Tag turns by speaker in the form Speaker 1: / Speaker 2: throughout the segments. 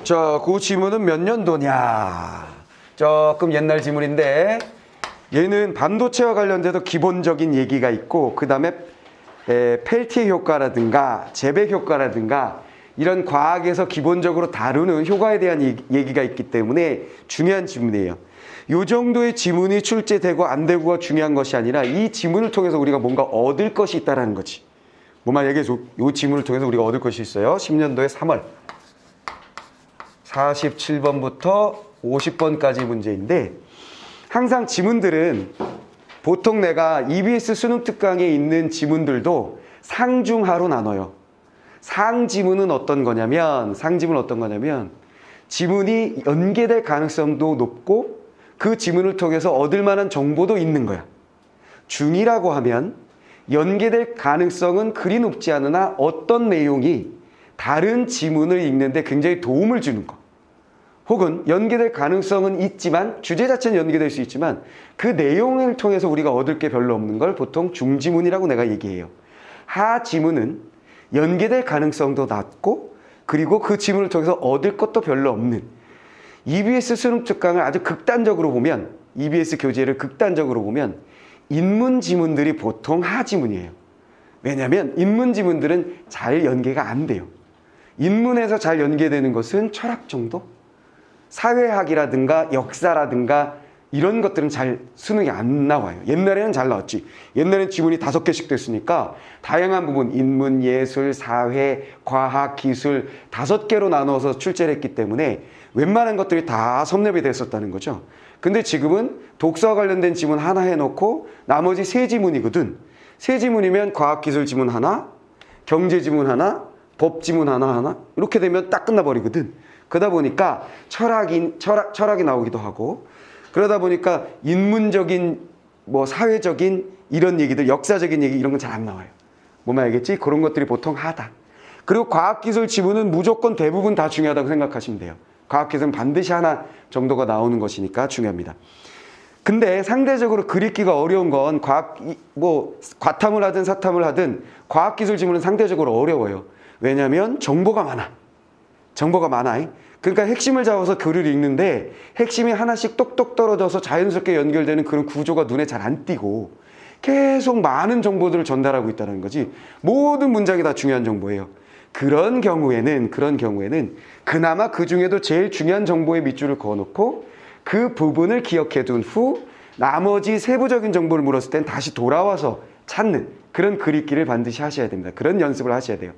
Speaker 1: 자, 그 지문은 몇 년도냐? 조금 옛날 지문인데 얘는 반도체와 관련돼서 기본적인 얘기가 있고 그 다음에 펠티의 효과라든가 재백 효과라든가 이런 과학에서 기본적으로 다루는 효과에 대한 얘기가 있기 때문에 중요한 지문이에요. 이 정도의 지문이 출제되고 안 되고가 중요한 것이 아니라 이 지문을 통해서 우리가 뭔가 얻을 것이 있다는 거지. 뭐 만약에 이 지문을 통해서 우리가 얻을 것이 있어요. 10년도에 3월 47번부터 50번까지 문제인데 항상 지문들은 보통 내가 EBS 수능 특강에 있는 지문들도 상중하로 나눠요. 상지문은 어떤 거냐면 지문이 연계될 가능성도 높고 그 지문을 통해서 얻을 만한 정보도 있는 거야. 중이라고 하면 연계될 가능성은 그리 높지 않으나 어떤 내용이 다른 지문을 읽는데 굉장히 도움을 주는 거. 혹은 연계될 가능성은 있지만 주제 자체는 연계될 수 있지만 그 내용을 통해서 우리가 얻을 게 별로 없는 걸 보통 중지문이라고 내가 얘기해요. 하지문은 연계될 가능성도 낮고 그리고 그 지문을 통해서 얻을 것도 별로 없는 EBS 수능 특강을 아주 극단적으로 보면 EBS 교재를 극단적으로 보면 인문 지문들이 보통 하지문이에요. 왜냐하면 인문 지문들은 잘 연계가 안 돼요. 인문에서 잘 연계되는 것은 철학 정도? 사회학이라든가 역사라든가 이런 것들은 잘 수능이 안 나와요. 옛날에는 잘 나왔지. 옛날에는 지문이 5개씩 됐으니까 다양한 부분 인문, 예술, 사회, 과학, 기술 5개로 나눠서 출제를 했기 때문에 웬만한 것들이 다 섭렵이 됐었다는 거죠. 근데 지금은 독서와 관련된 지문 하나 해놓고 나머지 3지문이거든. 3지문이면 과학기술 지문 하나, 경제 지문 하나, 법 지문 하나 이렇게 되면 딱 끝나버리거든. 그러다 보니까 철학이 나오기도 하고 그러다 보니까 인문적인 뭐 사회적인 이런 얘기들 역사적인 얘기 이런 건 잘 안 나와요. 뭐만 알겠지? 그런 것들이 보통 하다. 그리고 과학기술 지문은 무조건 대부분 다 중요하다고 생각하시면 돼요. 과학기술은 반드시 하나 정도가 나오는 것이니까 중요합니다. 근데 상대적으로 그리기가 어려운 건 과탐을 하든 사탐을 하든 과학기술 지문은 상대적으로 어려워요. 왜냐하면 정보가 많아. 그러니까 핵심을 잡아서 글을 읽는데 핵심이 하나씩 똑똑 떨어져서 자연스럽게 연결되는 그런 구조가 눈에 잘 안 띄고 계속 많은 정보들을 전달하고 있다는 거지. 모든 문장이 다 중요한 정보예요. 그런 경우에는 그나마 그 중에도 제일 중요한 정보에 밑줄을 그어놓고 그 부분을 기억해 둔 후 나머지 세부적인 정보를 물었을 땐 다시 돌아와서 찾는 그런 글읽기를 반드시 하셔야 됩니다. 그런 연습을 하셔야 돼요.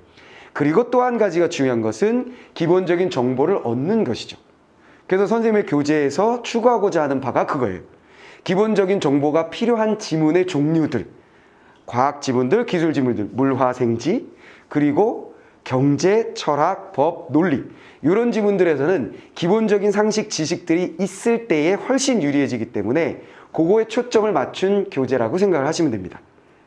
Speaker 1: 그리고 또 한 가지가 중요한 것은 기본적인 정보를 얻는 것이죠. 그래서 선생님의 교재에서 추구하고자 하는 바가 그거예요. 기본적인 정보가 필요한 지문의 종류들, 과학 지문들, 기술 지문들, 물화생지, 그리고 경제, 철학, 법, 논리 이런 지문들에서는 기본적인 상식 지식들이 있을 때에 훨씬 유리해지기 때문에 그거에 초점을 맞춘 교재라고 생각을 하시면 됩니다.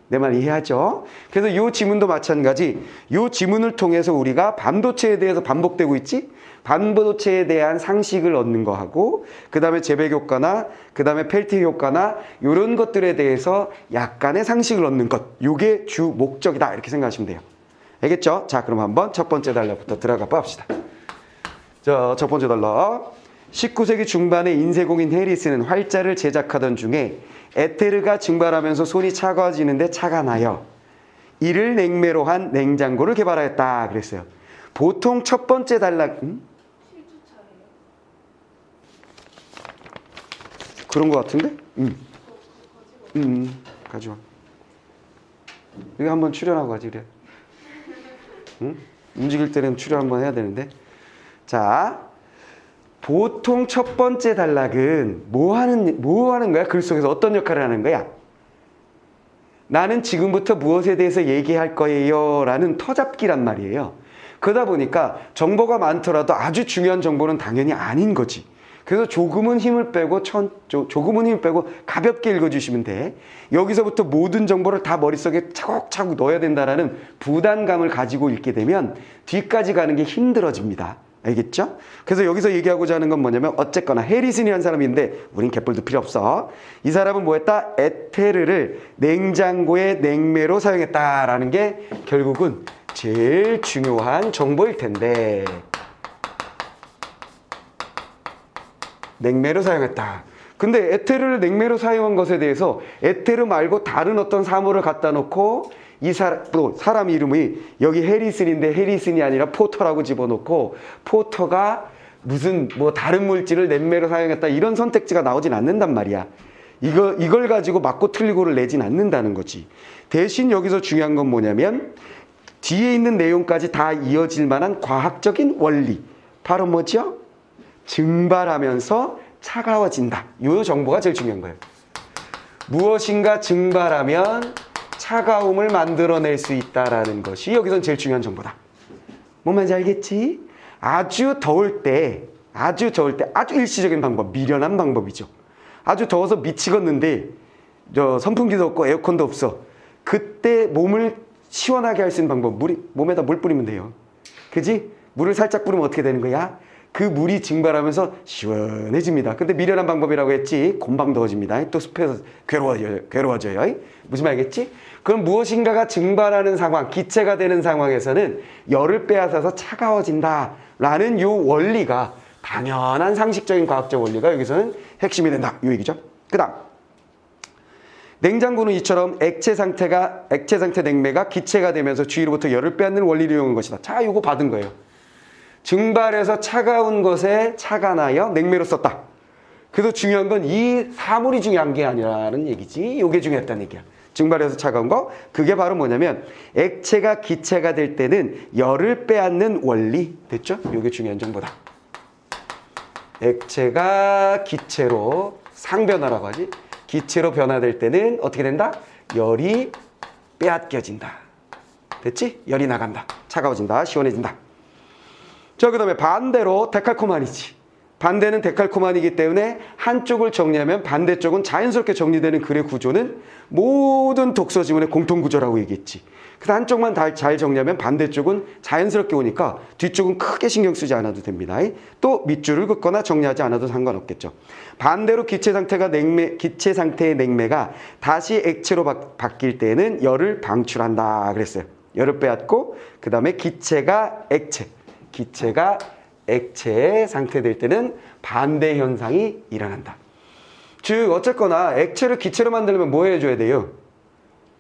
Speaker 1: 내 말 이해하죠? 그래서 이 지문도 마찬가지. 이 지문을 통해서 우리가 반도체에 대해서 반복되고 있지? 반도체에 대한 상식을 얻는 거하고 그 다음에 재백 효과나 그 다음에 펠티 효과나 이런 것들에 대해서 약간의 상식을 얻는 것. 이게 주 목적이다 이렇게 생각하시면 돼요. 알겠죠? 자, 그럼 한번 첫 번째 단락부터 들어가 봅시다. 자, 첫 번째 단락. 19세기 중반에 인쇄공인 해리스는 활자를 제작하던 중에 에테르가 증발하면서 손이 차가워지는데 차가 나요. 이를 냉매로 한 냉장고를 개발하였다 그랬어요. 보통 첫 번째 단락 그런 것 같은데? 가져와. 여기 한번 출연하고 가지 그래. 움직일 때는 출연 한번 해야 되는데. 자, 보통 첫 번째 단락은 뭐 하는 거야? 글 속에서 어떤 역할을 하는 거야? 나는 지금부터 무엇에 대해서 얘기할 거예요 라는 터잡기란 말이에요. 그러다 보니까 정보가 많더라도 아주 중요한 정보는 당연히 아닌 거지. 그래서 조금은 힘을 빼고 가볍게 읽어주시면 돼. 여기서부터 모든 정보를 다 머릿속에 차곡차곡 넣어야 된다라는 부담감을 가지고 읽게 되면 뒤까지 가는 게 힘들어집니다. 알겠죠? 그래서 여기서 얘기하고자 하는 건 뭐냐면 어쨌거나 해리슨이라는 사람인데 우린 개뿔도 필요 없어. 이 사람은 뭐 했다? 에테르를 냉장고의 냉매로 사용했다라는 게 결국은 제일 중요한 정보일 텐데 냉매로 사용했다. 근데 에테르를 냉매로 사용한 것에 대해서 에테르 말고 다른 어떤 사물을 갖다 놓고 또 사람 이름이 여기 해리슨인데 해리슨이 아니라 포터라고 집어넣고 포터가 무슨 뭐 다른 물질을 냉매로 사용했다 이런 선택지가 나오진 않는단 말이야. 이걸 가지고 맞고 틀리고를 내진 않는다는 거지. 대신 여기서 중요한 건 뭐냐면 뒤에 있는 내용까지 다 이어질 만한 과학적인 원리. 바로 뭐죠? 증발하면서 차가워진다. 이 정보가 제일 중요한 거예요. 무엇인가 증발하면 차가움을 만들어낼 수 있다라는 것이 여기선 제일 중요한 정보다. 뭔 말인지 알겠지? 아주 더울 때 아주 일시적인 방법, 미련한 방법이죠. 아주 더워서 미치겠는데 선풍기도 없고 에어컨도 없어. 그때 몸을 시원하게 할 수 있는 방법, 몸에다 물 뿌리면 돼요. 그지? 물을 살짝 뿌리면 어떻게 되는 거야? 그 물이 증발하면서 시원해집니다. 근데 미련한 방법이라고 했지. 곰방 더워집니다. 또 습해서 괴로워져요. 무슨 말이겠지? 그럼 무엇인가가 증발하는 상황, 기체가 되는 상황에서는 열을 빼앗아서 차가워진다라는 요 원리가 당연한 상식적인 과학적 원리가 여기서는 핵심이 된다. 이 얘기죠. 그 다음 냉장고는 이처럼 액체 상태 냉매가 기체가 되면서 주위로부터 열을 빼앗는 원리를 이용한 것이다. 자, 요거 받은 거예요. 증발해서 차가운 것에 차가 나여 냉매로 썼다. 그래서 중요한 건 이 사물이 중요한 게 아니라는 얘기지. 요게 중요했다는 얘기야. 증발해서 차가운 거. 그게 바로 뭐냐면 액체가 기체가 될 때는 열을 빼앗는 원리. 됐죠? 요게 중요한 정보다. 액체가 기체로 상변화라고 하지. 기체로 변화될 때는 어떻게 된다? 열이 빼앗겨진다. 됐지? 열이 나간다. 차가워진다. 시원해진다. 자, 그 다음에 반대로 데칼코마니지. 반대는 데칼코마니이기 때문에 한쪽을 정리하면 반대쪽은 자연스럽게 정리되는 글의 구조는 모든 독서 지문의 공통구조라고 얘기했지. 그래서 한쪽만 잘 정리하면 반대쪽은 자연스럽게 오니까 뒤쪽은 크게 신경 쓰지 않아도 됩니다. 또 밑줄을 긋거나 정리하지 않아도 상관없겠죠. 반대로 기체 상태의 냉매가 다시 액체로 바뀔 때에는 열을 방출한다 그랬어요. 열을 빼앗고 그 다음에 기체가 액체의 상태될 때는 반대 현상이 일어난다. 즉 어쨌거나 액체를 기체로 만들려면 뭐 해줘야 돼요?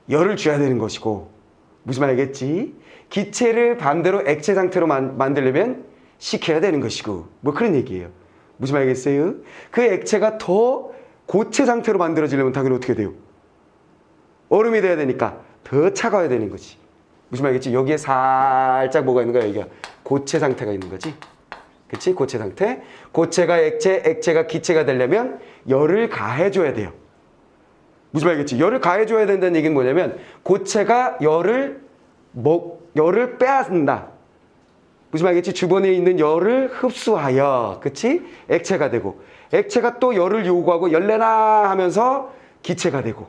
Speaker 1: 열을 줘야 되는 것이고 무슨 말이겠지? 기체를 반대로 액체 상태로 만들려면 식혀야 되는 것이고 뭐 그런 얘기예요. 무슨 말이겠어요? 그 액체가 더 고체 상태로 만들어지려면 당연히 어떻게 돼요? 얼음이 돼야 되니까 더 차가워야 되는 거지. 무슨 말이겠지? 여기에 살짝 뭐가 있는 거야? 여기가 고체 상태가 있는 거지. 그치? 고체 상태. 고체가 액체, 액체가 기체가 되려면 열을 가해줘야 돼요. 무슨 말이겠지? 열을 가해줘야 된다는 얘기는 뭐냐면 고체가 열을 빼앗는다. 무슨 말이겠지? 주변에 있는 열을 흡수하여, 그치? 액체가 되고, 액체가 또 열을 요구하고 열내나 하면서 기체가 되고.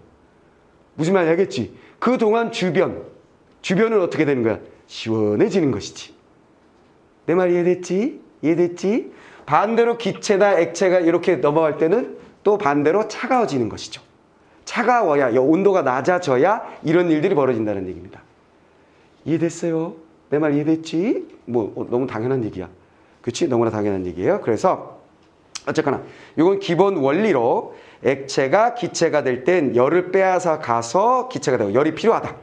Speaker 1: 무슨 말인지 알겠지? 그동안 주변은 어떻게 되는 거야? 시원해지는 것이지. 내 말 이해됐지? 반대로 기체나 액체가 이렇게 넘어갈 때는 또 반대로 차가워지는 것이죠. 차가워야, 온도가 낮아져야 이런 일들이 벌어진다는 얘기입니다. 이해됐어요? 내 말 이해됐지? 너무 당연한 얘기야. 그치? 너무나 당연한 얘기예요. 그래서 어쨌거나 이건 기본 원리로 액체가 기체가 될 땐 열을 빼앗아 가서 기체가 되고 열이 필요하다.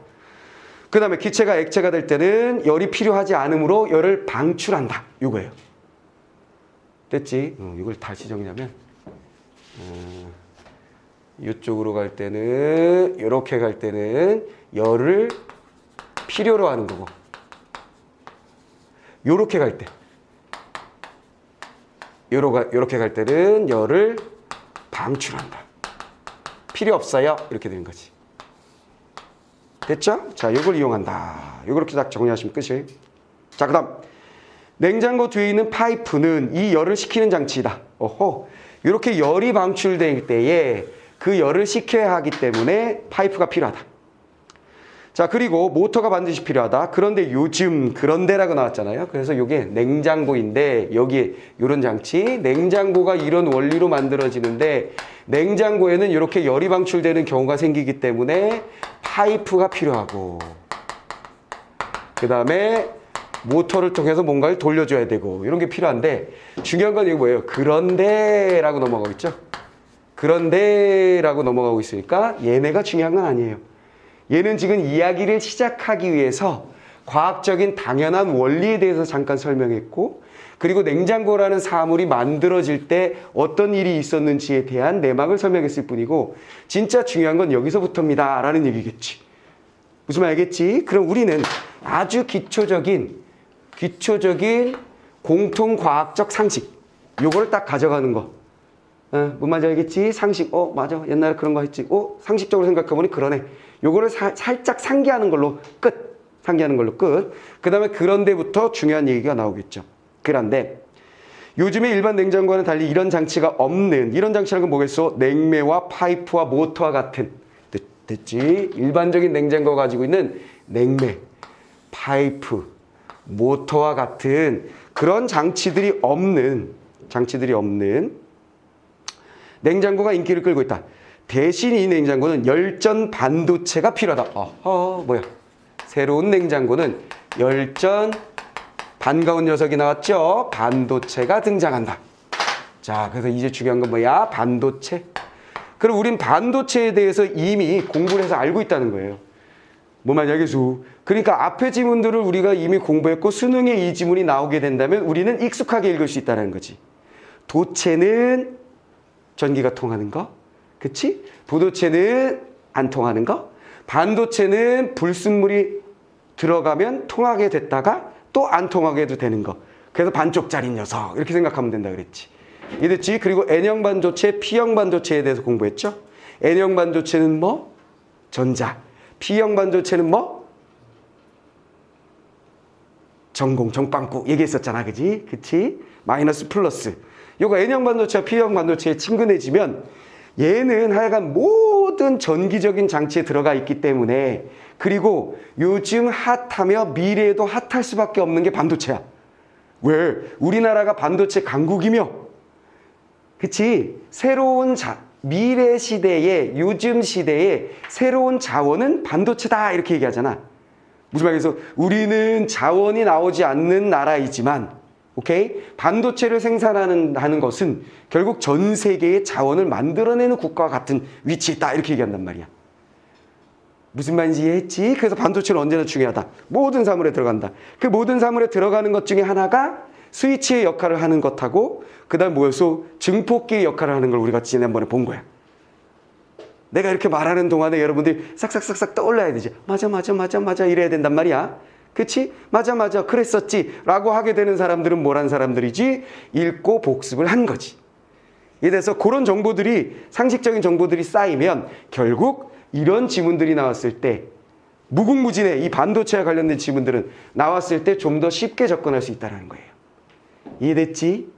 Speaker 1: 그 다음에 기체가 액체가 될 때는 열이 필요하지 않으므로 열을 방출한다. 이거예요. 됐지? 이걸 다시 정리하면 이쪽으로 갈 때는 이렇게 갈 때는 열을 필요로 하는 거고 요렇게 갈 때 요렇게 갈 때는 열을 방출한다. 필요 없어요. 이렇게 되는 거지. 됐죠? 자, 요걸 이용한다. 요렇게 딱 정리하시면 끝이에요. 자, 그 다음 냉장고 뒤에 있는 파이프는 이 열을 식히는 장치이다. 이렇게 열이 방출될 때에 그 열을 식혀야 하기 때문에 파이프가 필요하다. 자, 그리고 모터가 반드시 필요하다. 그런데 요즘 그런데라고 나왔잖아요. 그래서 이게 냉장고인데 여기에 이런 장치, 냉장고가 이런 원리로 만들어지는데 냉장고에는 이렇게 열이 방출되는 경우가 생기기 때문에 파이프가 필요하고 그 다음에 모터를 통해서 뭔가를 돌려줘야 되고 이런 게 필요한데 중요한 건 이거 뭐예요? 그런데라고 넘어가고 있죠. 그런데라고 넘어가고 있으니까 얘네가 중요한 건 아니에요. 얘는 지금 이야기를 시작하기 위해서 과학적인 당연한 원리에 대해서 잠깐 설명했고 그리고 냉장고라는 사물이 만들어질 때 어떤 일이 있었는지에 대한 내막을 설명했을 뿐이고 진짜 중요한 건 여기서부터입니다 라는 얘기겠지. 무슨 말 알겠지? 그럼 우리는 아주 기초적인 공통과학적 상식 요거를 딱 가져가는 거. 뭔 말인지 알겠지? 상식. 맞아. 옛날에 그런 거 했지. 상식적으로 생각해보니 그러네. 요거를 살짝 상기하는 걸로 끝. 상기하는 걸로 끝. 그 다음에 그런데부터 중요한 얘기가 나오겠죠. 그런데 요즘에 일반 냉장고와는 달리 이런 장치가 없는 이런 장치라는 건 뭐겠어? 냉매와 파이프와 모터와 같은 됐지? 일반적인 냉장고가 가지고 있는 냉매, 파이프, 모터와 같은 그런 장치들이 없는 냉장고가 인기를 끌고 있다. 대신 이 냉장고는 열전 반도체가 필요하다. 뭐야? 새로운 냉장고는 열전 반가운 녀석이 나왔죠? 반도체가 등장한다. 자, 그래서 이제 중요한 건 뭐야? 반도체. 그럼 우린 반도체에 대해서 이미 공부를 해서 알고 있다는 거예요. 뭐 만약에서 그러니까 앞의 지문들을 우리가 이미 공부했고 수능에 이 지문이 나오게 된다면 우리는 익숙하게 읽을 수 있다는 거지. 도체는 전기가 통하는 거, 그치? 부도체는 안 통하는 거, 반도체는 불순물이 들어가면 통하게 됐다가 또 안 통하게 해도 되는 거. 그래서 반쪽짜리 녀석 이렇게 생각하면 된다 그랬지. 이랬지? 그리고 N형 반도체, P형 반도체에 대해서 공부했죠? N형 반도체는 뭐? 전자. P형 반도체는 뭐? 전공, 정빵꾸 얘기했었잖아. 그지? 그치? 마이너스 플러스. 요거 N형 반도체와 P형 반도체에 친근해지면 얘는 하여간 모든 전기적인 장치에 들어가 있기 때문에 그리고 요즘 핫하며 미래에도 핫할 수밖에 없는 게 반도체야. 왜? 우리나라가 반도체 강국이며 그치? 미래 시대에 요즘 시대에 새로운 자원은 반도체다 이렇게 얘기하잖아. 무슨 말이겠어? 우리는 자원이 나오지 않는 나라이지만 오케이? 반도체를 생산하는 것은 결국 전 세계의 자원을 만들어내는 국가와 같은 위치에 있다 이렇게 얘기한단 말이야. 무슨 말인지 이해했지? 그래서 반도체는 언제나 중요하다. 모든 사물에 들어간다. 그 모든 사물에 들어가는 것 중에 하나가 스위치의 역할을 하는 것하고 그 다음 뭐였어? 증폭기의 역할을 하는 걸 우리가 지난번에 본 거야. 내가 이렇게 말하는 동안에 여러분들이 싹싹싹싹 떠올라야 되지. 맞아 이래야 된단 말이야. 그치? 맞아 그랬었지 라고 하게 되는 사람들은 뭐란 사람들이지? 읽고 복습을 한 거지. 이래서 그런 정보들이 상식적인 정보들이 쌓이면 결국 이런 지문들이 나왔을 때 무궁무진해 이 반도체와 관련된 지문들은 나왔을 때 좀 더 쉽게 접근할 수 있다는 거예요. 이해됐지?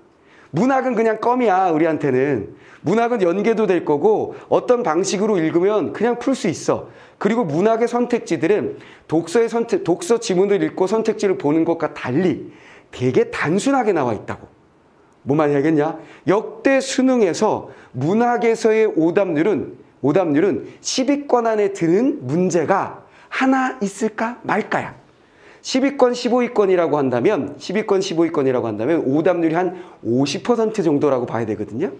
Speaker 1: 문학은 그냥 껌이야. 우리한테는 문학은 연계도 될 거고 어떤 방식으로 읽으면 그냥 풀 수 있어. 그리고 문학의 선택지들은 독서 지문을 읽고 선택지를 보는 것과 달리 되게 단순하게 나와 있다고. 뭐 많이 알겠냐? 역대 수능에서 문학에서의 오답률은 10위권 안에 드는 문제가 하나 있을까 말까야. 10위권, 15위권이라고 한다면 10위권, 15위권이라고 한다면 오답률이 한 50% 정도라고 봐야 되거든요.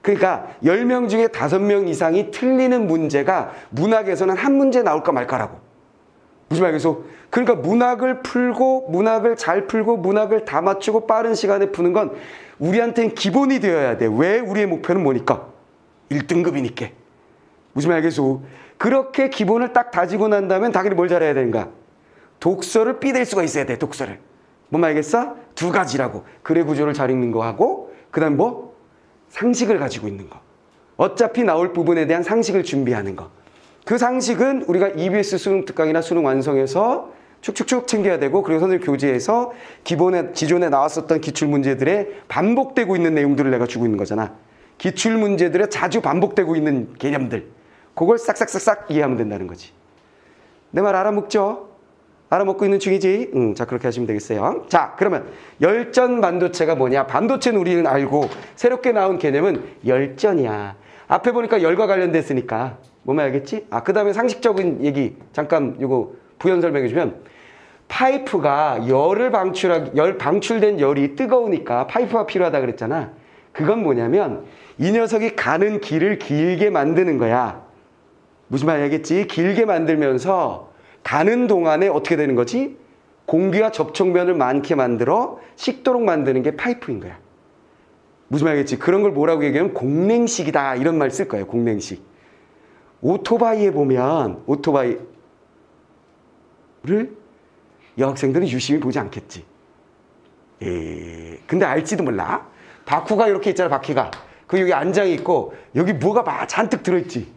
Speaker 1: 그러니까 10명 중에 5명 이상이 틀리는 문제가 문학에서는 한 문제 나올까 말까라고. 무슨 말이겠어? 그러니까 문학을 잘 풀고 문학을 다 맞추고 빠른 시간에 푸는 건 우리한테는 기본이 되어야 돼. 왜? 우리의 목표는 뭐니까? 1등급이니까. 무슨 말이겠어? 그렇게 기본을 딱 다지고 난 다음에 당연히 뭘 잘해야 되는가? 독서를 삐댈 수가 있어야 돼. 독서를. 뭔 말이겠어? 2가지라고. 글의 구조를 잘 읽는 거하고 그 다음 뭐? 상식을 가지고 있는 거. 어차피 나올 부분에 대한 상식을 준비하는 거. 그 상식은 우리가 EBS 수능 특강이나 수능 완성에서 축축축 챙겨야 되고 그리고 선생님 교재에서 기존에 나왔었던 기출문제들의 반복되고 있는 내용들을 내가 주고 있는 거잖아. 기출문제들에 자주 반복되고 있는 개념들. 그걸 싹싹싹싹 이해하면 된다는 거지. 내 말 알아먹죠? 알아먹고 있는 중이지? 자, 그렇게 하시면 되겠어요. 자, 그러면 열전 반도체가 뭐냐? 반도체는 우리는 알고 새롭게 나온 개념은 열전이야. 앞에 보니까 열과 관련됐으니까. 뭐만 알겠지? 그 다음에 상식적인 얘기 잠깐 이거 부연 설명해 주면 파이프가 열 방출된 열이 뜨거우니까 파이프가 필요하다 그랬잖아. 그건 뭐냐면 이 녀석이 가는 길을 길게 만드는 거야. 무슨 말인지 알겠지? 길게 만들면서 가는 동안에 어떻게 되는 거지? 공기와 접촉면을 많게 만들어 식도록 만드는 게 파이프인 거야. 무슨 말인지 알겠지? 그런 걸 뭐라고 얘기하면 공냉식이다 이런 말 쓸 거예요. 공냉식. 오토바이에 보면 오토바이를 여학생들은 유심히 보지 않겠지. 근데 알지도 몰라. 바퀴가 이렇게 있잖아. 바퀴가. 그 여기 안장이 있고 여기 뭐가 막 잔뜩 들어있지.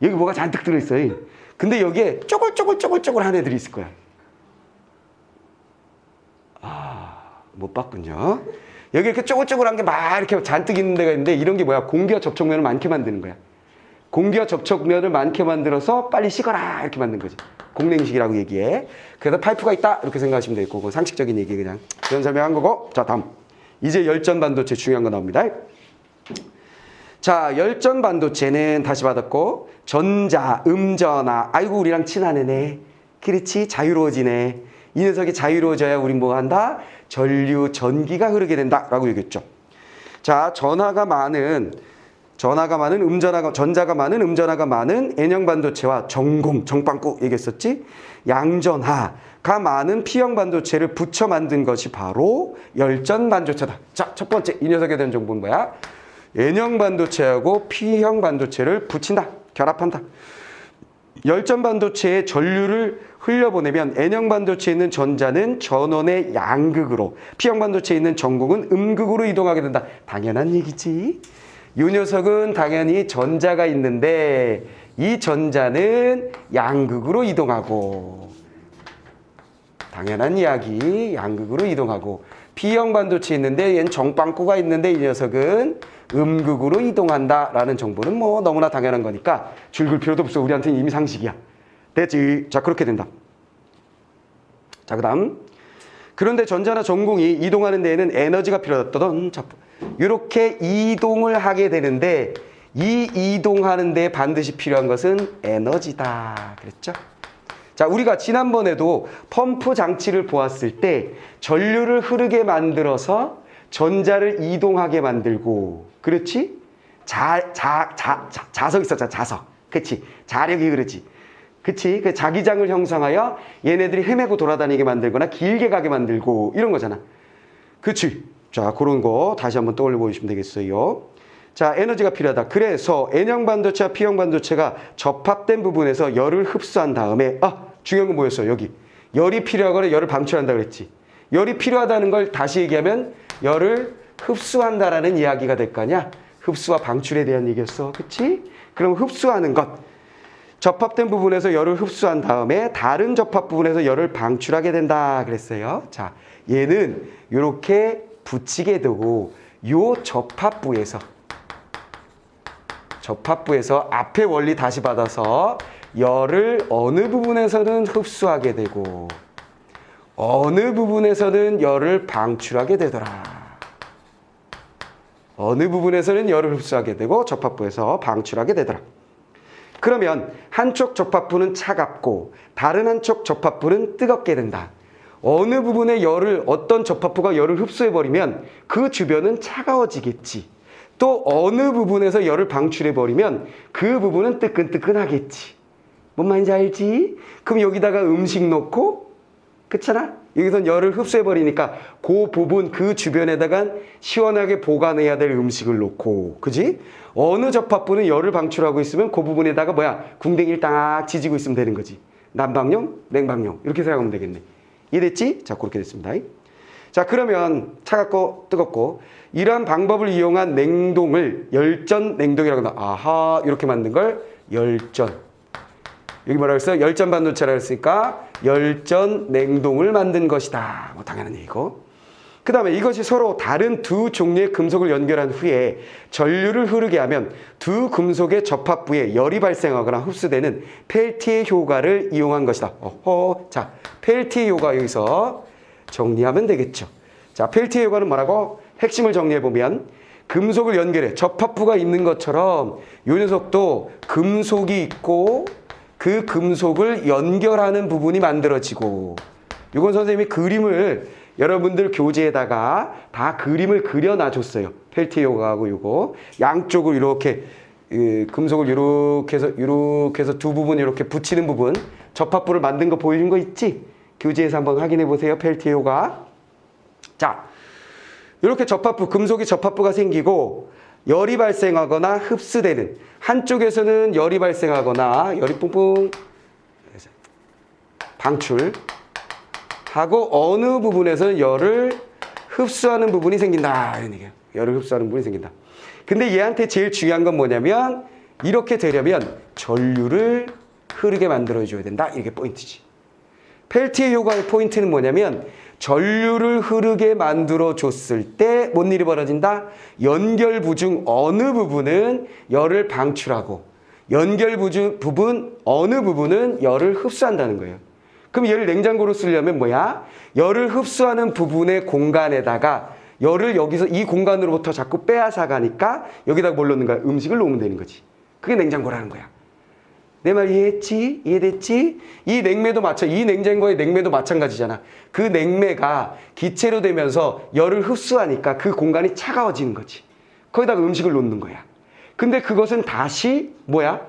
Speaker 1: 여기 뭐가 잔뜩 들어있어요. 근데 여기에 쪼글쪼글한 애들이 있을 거야. 못 봤군요. 여기 이렇게 쪼글쪼글한 게 막 이렇게 잔뜩 있는 데가 있는데 이런 게 뭐야? 공기와 접촉면을 많게 만드는 거야. 공기와 접촉면을 많게 만들어서 빨리 식어라 이렇게 만든 거지. 공냉식이라고 얘기해. 그래서 파이프가 있다 이렇게 생각하시면 되겠고 그건 상식적인 얘기 그냥 그런 설명한 거고. 자, 다음 이제 열전 반도체 중요한 거 나옵니다. 자, 열전 반도체는 다시 받았고 전자, 음전화. 아이고 우리랑 친한 애네. 그렇지, 자유로워지네. 이 녀석이 자유로워져야 우리 뭐 한다? 전류, 전기가 흐르게 된다라고 얘기했죠. 자, 전자가 많은 음전화가 많은 N형 반도체와 정빵꾸 얘기했었지. 양전하가 많은 P형 반도체를 붙여 만든 것이 바로 열전 반도체다. 자, 첫 번째 이 녀석에 대한 정보는 뭐야? N형 반도체하고 P형 반도체를 붙인다. 결합한다. 열전 반도체에 전류를 흘려보내면 N형 반도체에 있는 전자는 전원의 양극으로, P형 반도체에 있는 전극은 음극으로 이동하게 된다. 당연한 얘기지. 이 녀석은 당연히 전자가 있는데 이 전자는 양극으로 이동하고, 당연한 이야기. 양극으로 이동하고, P형 반도체에 있는데 얘는 정빵꾸가 있는데 이 녀석은 음극으로 이동한다라는 정보는 뭐 너무나 당연한 거니까 줄글 필요도 없어. 우리한테는 이미 상식이야. 됐지? 자, 그렇게 된다. 자, 그 다음. 그런데 전자나 전공이 이동하는 데에는 에너지가 필요하다던. 이렇게 이동을 하게 되는데 이 이동하는 데 반드시 필요한 것은 에너지다. 그랬죠? 자, 우리가 지난번에도 펌프 장치를 보았을 때 전류를 흐르게 만들어서 전자를 이동하게 만들고, 그렇지? 자석 있었잖아, 자석. 그치? 자력이 그렇지. 그치? 그 자기장을 형성하여 얘네들이 헤매고 돌아다니게 만들거나 길게 가게 만들고 이런 거잖아. 그치? 자, 그런 거 다시 한번 떠올려 보시면 되겠어요. 자, 에너지가 필요하다. 그래서 N형 반도체와 P형 반도체가 접합된 부분에서 열을 흡수한 다음에, 중요한 건 뭐였어? 여기. 열이 필요하거나 열을 방출한다 그랬지. 열이 필요하다는 걸 다시 얘기하면 열을 흡수한다라는 이야기가 될 거 아니야? 흡수와 방출에 대한 얘기였어. 그치? 그럼 흡수하는 것. 접합된 부분에서 열을 흡수한 다음에 다른 접합 부분에서 열을 방출하게 된다 그랬어요. 자, 얘는 이렇게 붙이게 되고 요 접합부에서 앞에 원리 다시 받아서 열을 어느 부분에서는 흡수하게 되고 어느 부분에서는 열을 방출하게 되더라. 어느 부분에서는 열을 흡수하게 되고 접합부에서 방출하게 되더라. 그러면 한쪽 접합부는 차갑고 다른 한쪽 접합부는 뜨겁게 된다. 어느 부분에 어떤 접합부가 열을 흡수해버리면 그 주변은 차가워지겠지. 또 어느 부분에서 열을 방출해버리면 그 부분은 뜨끈뜨끈하겠지. 뭔 말인지 알지? 그럼 여기다가 음식 넣고, 그렇잖아? 여기선 열을 흡수해버리니까 그 부분, 그 주변에다가 시원하게 보관해야 될 음식을 놓고, 그지? 어느 접합부는 열을 방출하고 있으면 그 부분에다가 궁뎅이를 딱 지지고 있으면 되는 거지. 난방용, 냉방용 이렇게 생각하면 되겠네. 이해됐지? 자, 그렇게 됐습니다. 자, 그러면 차갑고 뜨겁고 이러한 방법을 이용한 냉동을 열전 냉동이라고 한다. 아하, 이렇게 만든 걸 열전. 여기 뭐라고 했어요? 열전 반도체라고 했으니까 열전 냉동을 만든 것이다. 뭐 당연한 얘기고. 그 다음에 이것이 서로 다른 두 종류의 금속을 연결한 후에 전류를 흐르게 하면 두 금속의 접합부에 열이 발생하거나 흡수되는 펠티의 효과를 이용한 것이다. 자, 펠티의 효과 여기서 정리하면 되겠죠. 자, 펠티의 효과는 뭐라고? 핵심을 정리해보면 금속을 연결해 접합부가 있는 것처럼 이 녀석도 금속이 있고 그 금속을 연결하는 부분이 만들어지고 이건 선생님이 그림을 여러분들 교재에다가 다 그림을 그려놔줬어요. 펠티어 요가하고 요거 양쪽으로 이렇게 금속을 이렇게 해서 두 부분 이렇게 붙이는 부분 접합부를 만든 거 보여준 거 있지? 교재에서 한번 확인해 보세요. 펠티어 요가. 자, 이렇게 접합부, 금속이 접합부가 생기고 열이 발생하거나 흡수되는, 한쪽에서는 열이 발생하거나 열이 뿡뿡 방출하고 어느 부분에서는 열을 흡수하는 부분이 생긴다. 이런 얘기예요. 열을 흡수하는 부분이 생긴다. 근데 얘한테 제일 중요한 건 뭐냐면 이렇게 되려면 전류를 흐르게 만들어줘야 된다. 이게 포인트지. 펠티의 효과의 포인트는 뭐냐면 전류를 흐르게 만들어줬을 때 뭔 일이 벌어진다? 연결부 중 어느 부분은 열을 방출하고 연결부 중 부분 어느 부분은 열을 흡수한다는 거예요. 그럼 얘를 냉장고로 쓰려면 뭐야? 열을 흡수하는 부분의 공간에다가 열을 여기서 이 공간으로부터 자꾸 빼앗아 가니까 여기다가 뭘 넣는 거야? 음식을 놓으면 되는 거지. 그게 냉장고라는 거야. 내 말 이해했지? 이해됐지? 이 냉매도 이 냉장고의 냉매도 마찬가지잖아. 그 냉매가 기체로 되면서 열을 흡수하니까 그 공간이 차가워지는 거지. 거기다가 음식을 놓는 거야. 근데 그것은 다시 뭐야?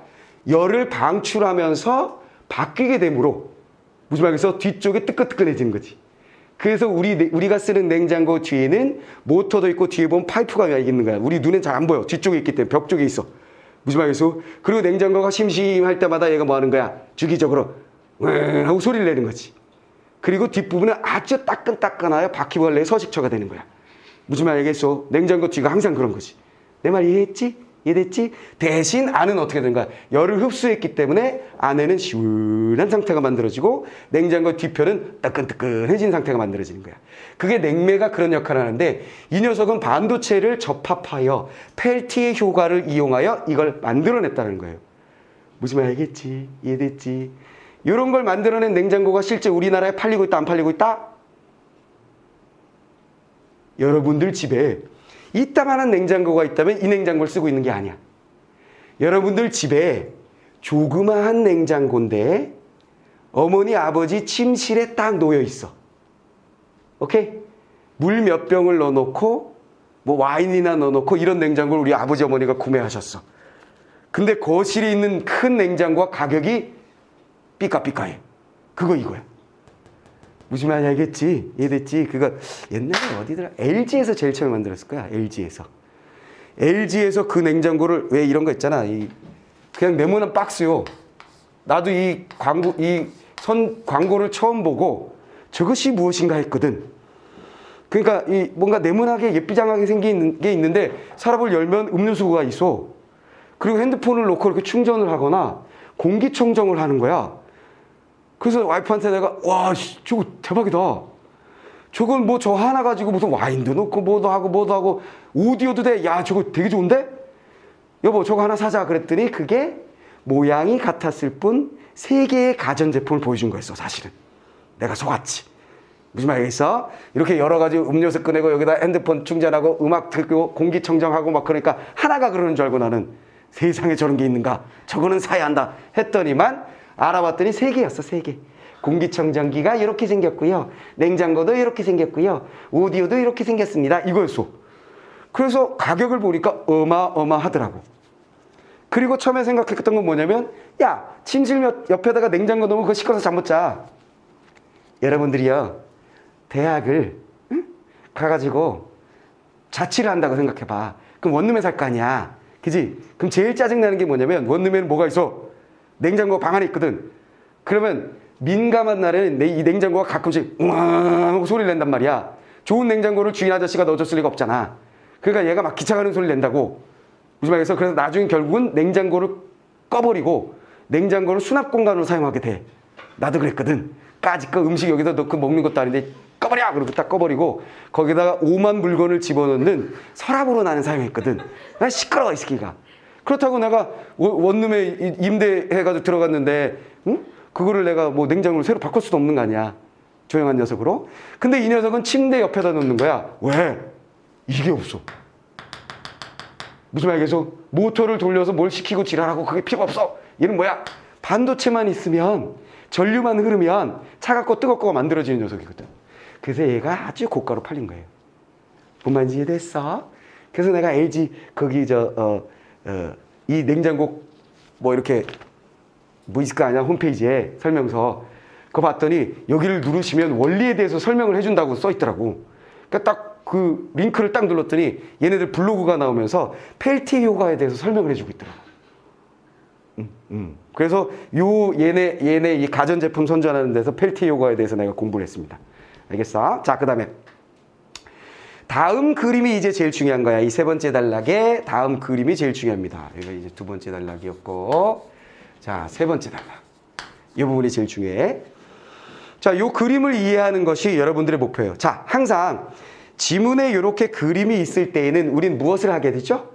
Speaker 1: 열을 방출하면서 바뀌게 되므로 무슨 말이겠어? 뒤쪽에 뜨끈뜨끈해지는 거지. 그래서 우리가 쓰는 냉장고 뒤에는 모터도 있고 뒤에 보면 파이프가 있는 거야. 우리 눈엔 잘 안 보여. 뒤쪽에 있기 때문에 벽 쪽에 있어. 무슨 말이겠어? 그리고 냉장고가 심심할 때마다 얘가 뭐 하는 거야? 주기적으로 하고 소리를 내는 거지. 그리고 뒷부분은 아주 따끈따끈하여 바퀴벌레의 서식처가 되는 거야. 무슨 말이겠어? 냉장고 뒤가 항상 그런 거지. 내 말 이해했지? 이해됐지? 대신 안은 어떻게 되는 거야? 열을 흡수했기 때문에 안에는 시원한 상태가 만들어지고 냉장고 뒤편은 따끈따끈해진 상태가 만들어지는 거야. 그게 냉매가 그런 역할을 하는데 이 녀석은 반도체를 접합하여 펠티의 효과를 이용하여 이걸 만들어냈다는 거예요. 무슨 말 알겠지? 이해됐지? 이런 걸 만들어낸 냉장고가 실제 우리나라에 팔리고 있다 안 팔리고 있다? 여러분들 집에 이따만한 냉장고가 있다면 이 냉장고를 쓰고 있는 게 아니야. 여러분들 집에 조그마한 냉장고인데 어머니 아버지 침실에 딱 놓여 있어. 오케이? 물 몇 병을 넣어놓고 뭐 와인이나 넣어놓고 이런 냉장고를 우리 아버지 어머니가 구매하셨어. 근데 거실에 있는 큰 냉장고와 가격이 삐까삐까해. 그거 이거야. 무슨 말인지 알겠지? 이해됐지? 그거 옛날에 어디더라? LG에서 제일 처음에 만들었을 거야. LG에서 그 냉장고를 왜 이런 거 있잖아. 그냥 네모난 박스요. 나도 이 광고를 처음 보고 저것이 무엇인가 했거든. 그러니까 이 뭔가 네모나게 예쁘장하게 생긴 게 있는데 서랍을 열면 음료수가 있어. 그리고 핸드폰을 놓고 이렇게 충전을 하거나 공기청정을 하는 거야. 그래서 와이프한테 내가 와 저거 대박이다. 저건 뭐 저 하나 가지고 무슨 와인도 넣고 뭐도 하고 오디오도 돼. 야 저거 되게 좋은데? 여보 저거 하나 사자 그랬더니 그게 모양이 같았을 뿐 3개의 가전제품을 보여준 거였어. 사실은 내가 속았지. 무슨 말이겠어? 이렇게 여러 가지 음료수 꺼내고 여기다 핸드폰 충전하고 음악 듣고 공기청정하고 막 그러니까 하나가 그러는 줄 알고 나는 세상에 저런 게 있는가? 저거는 사야 한다 했더니만 알아봤더니 3개였어. 3개. 공기청정기가 이렇게 생겼고요. 냉장고도 이렇게 생겼고요. 오디오도 이렇게 생겼습니다. 이거였어. 그래서 가격을 보니까 어마어마하더라고. 그리고 처음에 생각했던 건 뭐냐면 야 침실 옆에다가 냉장고 넣으면 그거 시끄러워서 잠 못 자. 여러분들이요. 대학을 가가지고 자취를 한다고 생각해봐. 그럼 원룸에 살 거 아니야. 그지? 그럼 제일 짜증나는 게 뭐냐면 원룸에는 뭐가 있어? 냉장고가 방 안에 있거든. 그러면 민감한 날에는 이 냉장고가 가끔씩 우왕 하고 소리를 낸단 말이야. 좋은 냉장고를 주인 아저씨가 넣어줬을 리가 없잖아. 그러니까 얘가 막 기차 가는 소리를 낸다고. 무슨 말이겠어? 그래서 나중에 결국은 냉장고를 꺼버리고 냉장고를 수납 공간으로 사용하게 돼. 나도 그랬거든. 까짓거 음식 여기다 넣고 먹는 것도 아닌데 꺼버려! 그러고 딱 꺼버리고 거기다가 오만 물건을 집어넣는 서랍으로 나는 사용했거든. 나 시끄러워 이 새끼가. 그렇다고 내가 원룸에 임대해가지고 들어갔는데 그거를 내가 뭐 냉장고를 새로 바꿀 수도 없는 거 아니야. 조용한 녀석으로. 근데 이 녀석은 침대 옆에다 놓는 거야. 왜? 이게 없어. 무슨 말이겠어? 모터를 돌려서 뭘 시키고 지랄하고 그게 필요 없어. 얘는 뭐야? 반도체만 있으면 전류만 흐르면 차갑고 뜨겁고 만들어지는 녀석이거든. 그래서 얘가 아주 고가로 팔린 거예요. 뭔 말인지 이해됐어? 그래서 내가 LG 거기 이 냉장고 뭐 이렇게 뭐 있을 거 아니야 홈페이지에 설명서 그거 봤더니 여기를 누르시면 원리에 대해서 설명을 해준다고 써 있더라고. 그러니까 딱 그 링크를 딱 눌렀더니 얘네들 블로그가 나오면서 펠티의 효과에 대해서 설명을 해주고 있더라고. 그래서 얘네 이 가전제품 선전하는 데서 펠티의 효과에 대해서 내가 공부를 했습니다. 알겠어? 자, 그 다음에 다음 그림이 이제 제일 중요한 거야. 이 세 번째 단락의 다음 그림이 제일 중요합니다. 여기가 이제 두 번째 단락이었고, 자, 세 번째 단락. 이 부분이 제일 중요해. 자, 이 그림을 이해하는 것이 여러분들의 목표예요. 자, 항상 지문에 이렇게 그림이 있을 때에는 우린 무엇을 하게 되죠?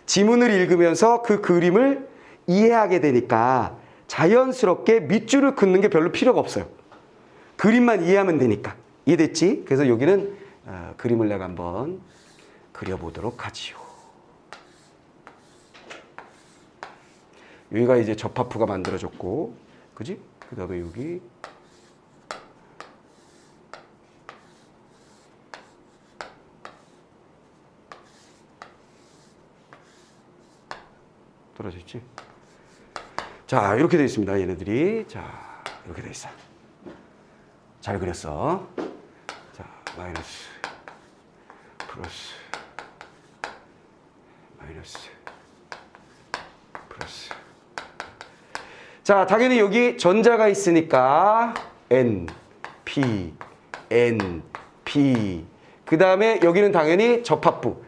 Speaker 1: 지문을 읽으면서 그 그림을 이해하게 되니까 자연스럽게 밑줄을 긋는 게 별로 필요가 없어요. 그림만 이해하면 되니까. 이해됐지? 그래서 여기는 그림을 내가 한번 그려보도록 하지요. 여기가 이제 접합부가 만들어졌고, 그지? 그 다음에 여기 떨어졌지? 자, 이렇게 되어 있습니다. 얘네들이. 자, 이렇게 되어 있어. 잘 그렸어. 자, 마이너스, 플러스, 마이너스, 플러스. 자, 당연히 여기 전자가 있으니까 N, P, N, P. 그 다음에 여기는 당연히 접합부.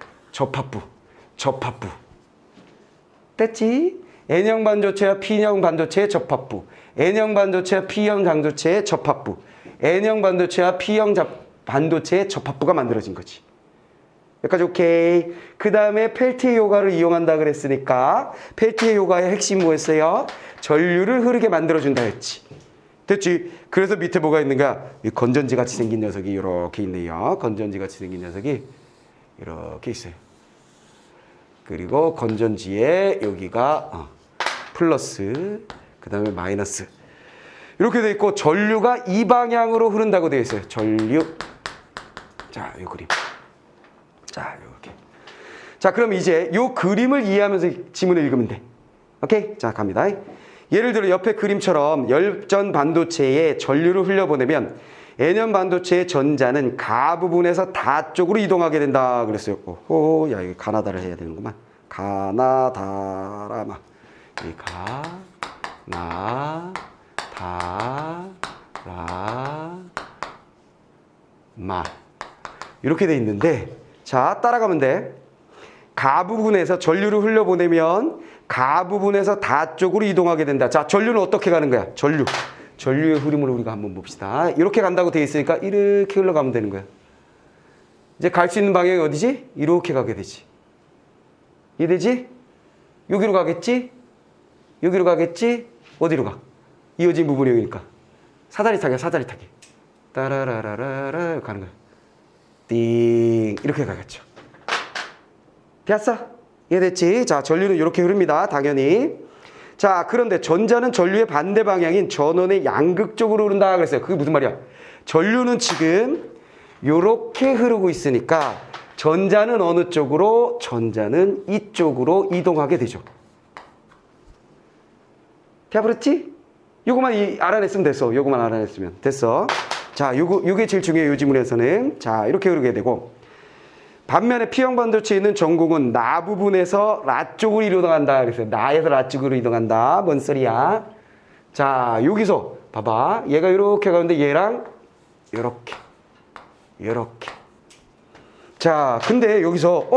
Speaker 1: 됐지? N형 반도체와 P형 반도체의 접합부. N형 반도체와 P형 반도체의 접합부. N형 반도체와 P형 반도체의 접합부가 만들어진 거지. 여기까지 오케이. 그 다음에 펠티의 효과를 이용한다 그랬으니까 펠티의 효과의 핵심이 뭐였어요? 전류를 흐르게 만들어준다 했지. 됐지? 그래서 밑에 뭐가 있는가? 이 건전지 같이 생긴 녀석이 이렇게 있네요. 건전지 같이 생긴 녀석이 이렇게 있어요. 그리고 건전지에 여기가 플러스, 그 다음에 마이너스. 이렇게 돼 있고 전류가 이 방향으로 흐른다고 되어 있어요. 전류. 자, 이 그림. 자, 이렇게. 자, 그럼 이제 이 그림을 이해하면서 지문을 읽으면 돼. 오케이? 자, 갑니다. 예를 들어 옆에 그림처럼 열전 반도체에 전류를 흘려보내면 N형 반도체의 전자는 가 부분에서 다 쪽으로 이동하게 된다 그랬어요. 오호, 야, 이거 가나다를 해야 되는구만. 가나다라마. 이 가나다라마. 이렇게 돼 있는데, 자, 따라가면 돼. 가 부분에서 전류를 흘려보내면 가 부분에서 다 쪽으로 이동하게 된다. 자, 전류는 어떻게 가는 거야? 전류의 흐름을 우리가 한번 봅시다. 이렇게 간다고 되어 있으니까 이렇게 흘러가면 되는 거야. 이제 갈 수 있는 방향이 어디지? 이렇게 가게 되지. 이해되지? 여기로 가겠지? 여기로 가겠지? 어디로 가? 이어진 부분이 여기니까. 사다리 타기야, 사다리 타기. 따라라라라라 가는 거야. 띵 이렇게 가겠죠. 됐어? 이해됐지? 자, 전류는 이렇게 흐릅니다. 당연히. 자, 그런데 전자는 전류의 반대 방향인 전원의 양극 쪽으로 흐른다 그랬어요. 그게 무슨 말이야? 전류는 지금 이렇게 흐르고 있으니까 전자는 어느 쪽으로? 전자는 이쪽으로 이동하게 되죠. 돼버렸지? 요거만 알아냈으면 됐어. 요거만 알아냈으면 됐어. 자, 요게 제일 중요해요. 요 지문에서는. 자, 이렇게 흐르게 되고. 반면에 P형 반도체에 있는 전공은 나 부분에서 라 쪽으로 이동한다. 그래서 나에서 라 쪽으로 이동한다. 뭔 소리야? 자, 여기서 봐봐. 얘가 이렇게 가는데 얘랑 이렇게. 자, 근데 여기서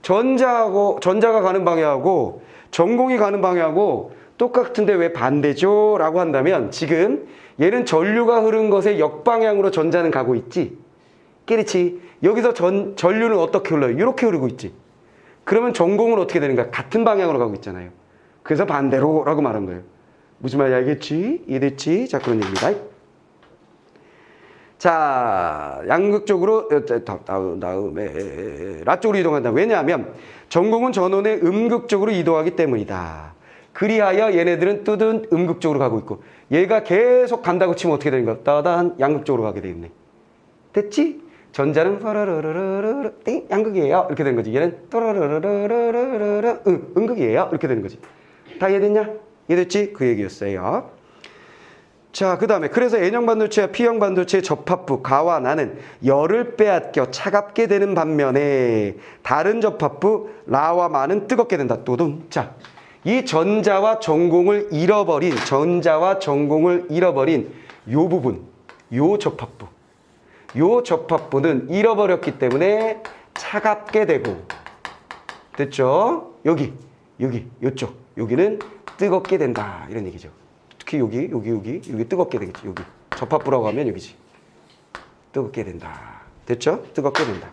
Speaker 1: 전자가 가는 방향하고 전공이 가는 방향하고 똑같은데 왜 반대죠? 라고 한다면 지금 얘는 전류가 흐른 것의 역방향으로 전자는 가고 있지. 그렇지. 여기서 전류는 어떻게 흘러요? 이렇게 흐르고 있지. 그러면 전공은 어떻게 되는가? 같은 방향으로 가고 있잖아요. 그래서 반대로 라고 말한 거예요. 무슨 말인지 알겠지? 이해됐지? 자, 그런 얘기입니다. 자, 양극적으로 다음에 라 쪽으로 이동한다. 왜냐하면 전공은 전원의 음극적으로 이동하기 때문이다. 그리하여 얘네들은 뚜둔 음극쪽으로 가고 있고 얘가 계속 간다고 치면 어떻게 되는 거야? 따단 양극쪽으로 가게 돼 있네. 됐지? 전자는 파라라라라라 띵 양극이에요. 이렇게 되는 거지. 얘는 또라라라라라라 음극이에요. 이렇게 되는 거지. 다 이해됐냐? 이해됐지? 그 얘기였어요. 자, 그 다음에 그래서 N형 반도체와 P형 반도체의 접합부 가와 나는 열을 빼앗겨 차갑게 되는 반면에 다른 접합부 라와 마는 뜨겁게 된다. 또둠. 자, 이 전자와 전공을 잃어버린 요 부분, 요 접합부는 잃어버렸기 때문에 차갑게 되고 됐죠? 요쪽 여기는 뜨겁게 된다 이런 얘기죠. 특히 여기 뜨겁게 되겠지. 여기 접합부라고 하면 여기지. 뜨겁게 된다. 됐죠? 뜨겁게 된다.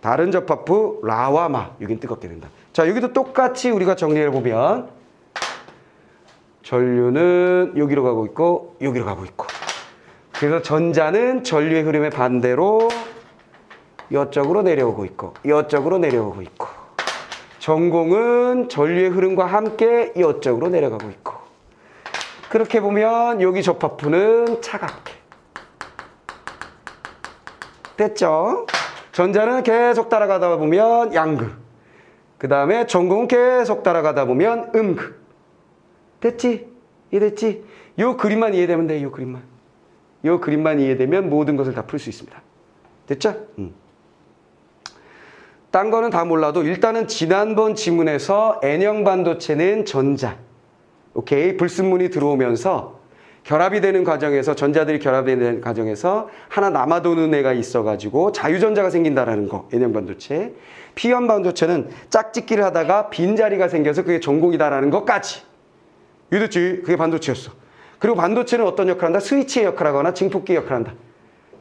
Speaker 1: 다른 접합부 라와 마 여긴 뜨겁게 된다. 자, 여기도 똑같이 우리가 정리해 보면 전류는 여기로 가고 있고 여기로 가고 있고 그래서 전자는 전류의 흐름의 반대로 이쪽으로 내려오고 있고 이쪽으로 내려오고 있고 전공은 전류의 흐름과 함께 이쪽으로 내려가고 있고 그렇게 보면 여기 접합부는 차갑게 됐죠? 전자는 계속 따라가다 보면 양극 그 다음에 전공은 계속 따라가다 보면 음극 됐지? 이해됐지? 요 그림만 이해되면 돼. 요 그림만 이해되면 모든 것을 다 풀 수 있습니다. 됐죠? 딴 거는 다 몰라도 일단은 지난번 지문에서 N형 반도체는 전자 오케이 불순물이 들어오면서 결합이 되는 과정에서 전자들이 결합이 되는 과정에서 하나 남아도는 애가 있어가지고 자유전자가 생긴다라는 거 N형 반도체 P형 반도체는 짝짓기를 하다가 빈자리가 생겨서 그게 전공이다라는 것까지 이해됐지? 그게 반도체였어. 그리고 반도체는 어떤 역할을 한다? 스위치의 역할을 하거나 증폭기의 역할을 한다.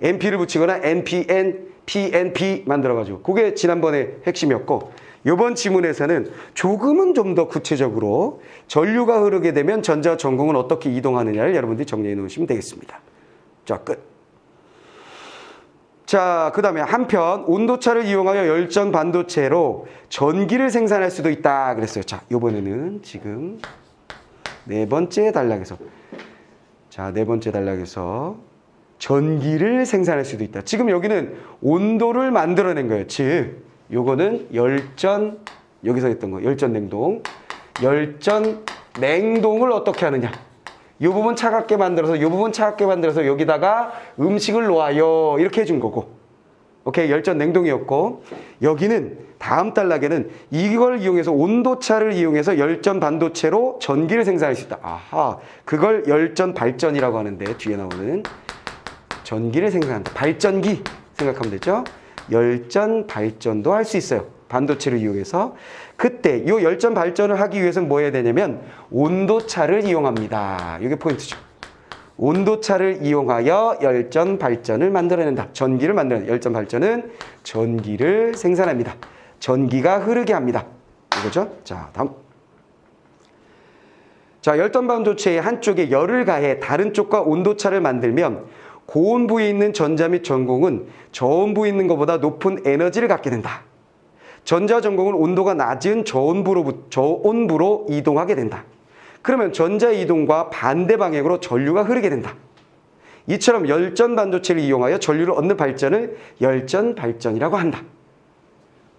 Speaker 1: NP를 붙이거나 NPN, PNP 만들어가지고 그게 지난번에 핵심이었고 이번 지문에서는 조금은 좀 더 구체적으로 전류가 흐르게 되면 전자와 전공은 어떻게 이동하느냐를 여러분들이 정리해 놓으시면 되겠습니다. 자, 끝. 자, 그 다음에 한편 온도차를 이용하여 열전 반도체로 전기를 생산할 수도 있다 그랬어요. 자, 이번에는 지금 네 번째 단락에서 전기를 생산할 수도 있다. 지금 여기는 온도를 만들어낸 거예요. 즉, 요거는 열전, 여기서 했던 거, 열전 냉동. 열전 냉동을 어떻게 하느냐. 요 부분 차갑게 만들어서, 여기다가 음식을 놓아요. 이렇게 해준 거고. 오케이, 열전 냉동이었고. 여기는, 다음 단락에는 이걸 이용해서, 온도차를 이용해서 열전 반도체로 전기를 생산할 수 있다. 아하, 그걸 열전 발전이라고 하는데, 뒤에 나오는. 전기를 생산한다. 발전기 생각하면 되죠. 열전 발전도 할 수 있어요. 반도체를 이용해서. 그때 이 열전 발전을 하기 위해서는 뭐 해야 되냐면 온도차를 이용합니다. 이게 포인트죠. 온도차를 이용하여 열전 발전을 만들어낸다. 전기를 만들어낸다. 열전 발전은 전기를 생산합니다. 전기가 흐르게 합니다. 이거죠. 자, 다음. 자, 열전 반도체의 한쪽에 열을 가해 다른 쪽과 온도차를 만들면 고온부에 있는 전자 및 전공은 저온부에 있는 것보다 높은 에너지를 갖게 된다. 전자 전공은 온도가 낮은 저온부로 이동하게 된다. 그러면 전자 이동과 반대 방향으로 전류가 흐르게 된다. 이처럼 열전 반도체를 이용하여 전류를 얻는 발전을 열전 발전이라고 한다.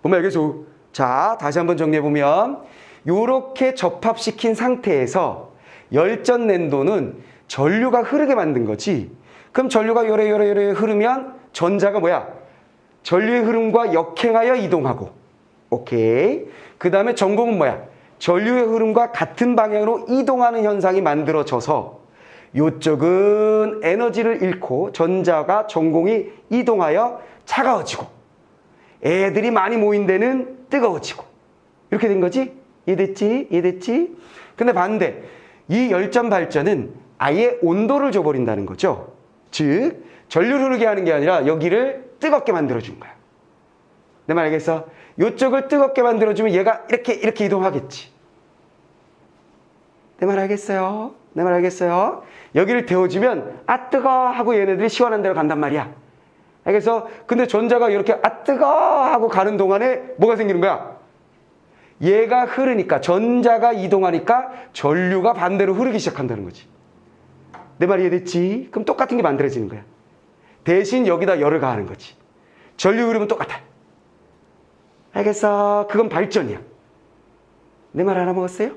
Speaker 1: 보면 알겠죠? 자, 다시 한번 정리해보면 이렇게 접합시킨 상태에서 열전 냉동은 전류가 흐르게 만든 거지. 그럼 전류가 요래 흐르면 전자가 뭐야? 전류의 흐름과 역행하여 이동하고. 오케이. 그 다음에 전공은 뭐야? 전류의 흐름과 같은 방향으로 이동하는 현상이 만들어져서 이쪽은 에너지를 잃고 전자가 전공이 이동하여 차가워지고 애들이 많이 모인 데는 뜨거워지고 이렇게 된 거지? 이해됐지? 근데 반대. 이 열전 발전은 아예 온도를 줘버린다는 거죠. 즉, 전류를 흐르게 하는 게 아니라 여기를 뜨겁게 만들어준 거야. 내 말 알겠어? 이쪽을 뜨겁게 만들어주면 얘가 이렇게 이동하겠지. 내 말 알겠어요? 여기를 데워주면 아 뜨거 하고 얘네들이 시원한 데로 간단 말이야. 알겠어? 근데 전자가 이렇게 아 뜨거 하고 가는 동안에 뭐가 생기는 거야? 얘가 흐르니까 전자가 이동하니까 전류가 반대로 흐르기 시작한다는 거지. 내 말 이해됐지? 그럼 똑같은 게 만들어지는 거야. 대신 여기다 열을 가하는 거지. 전류 흐르면 똑같아. 알겠어? 그건 발전이야. 내 말 알아먹었어요?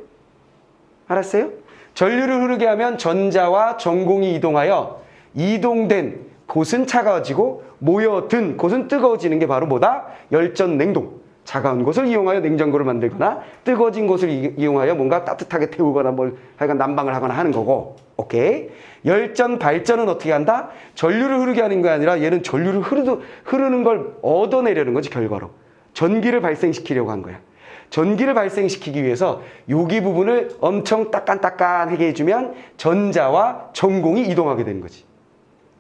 Speaker 1: 알았어요? 전류를 흐르게 하면 전자와 전공이 이동하여 이동된 곳은 차가워지고 모여든 곳은 뜨거워지는 게 바로 뭐다? 열전 냉동. 차가운 곳을 이용하여 냉장고를 만들거나 뜨거워진 곳을 이용하여 뭔가 따뜻하게 태우거나 뭘 하여간 난방을 하거나 하는 거고. 오케이? 열전 발전은 어떻게 한다? 전류를 흐르게 하는 게 아니라 얘는 전류를 흐르는 걸 얻어내려는 거지, 결과로. 전기를 발생시키려고 한 거야. 전기를 발생시키기 위해서 여기 부분을 엄청 따깐따깐하게 해주면 전자와 전공이 이동하게 되는 거지.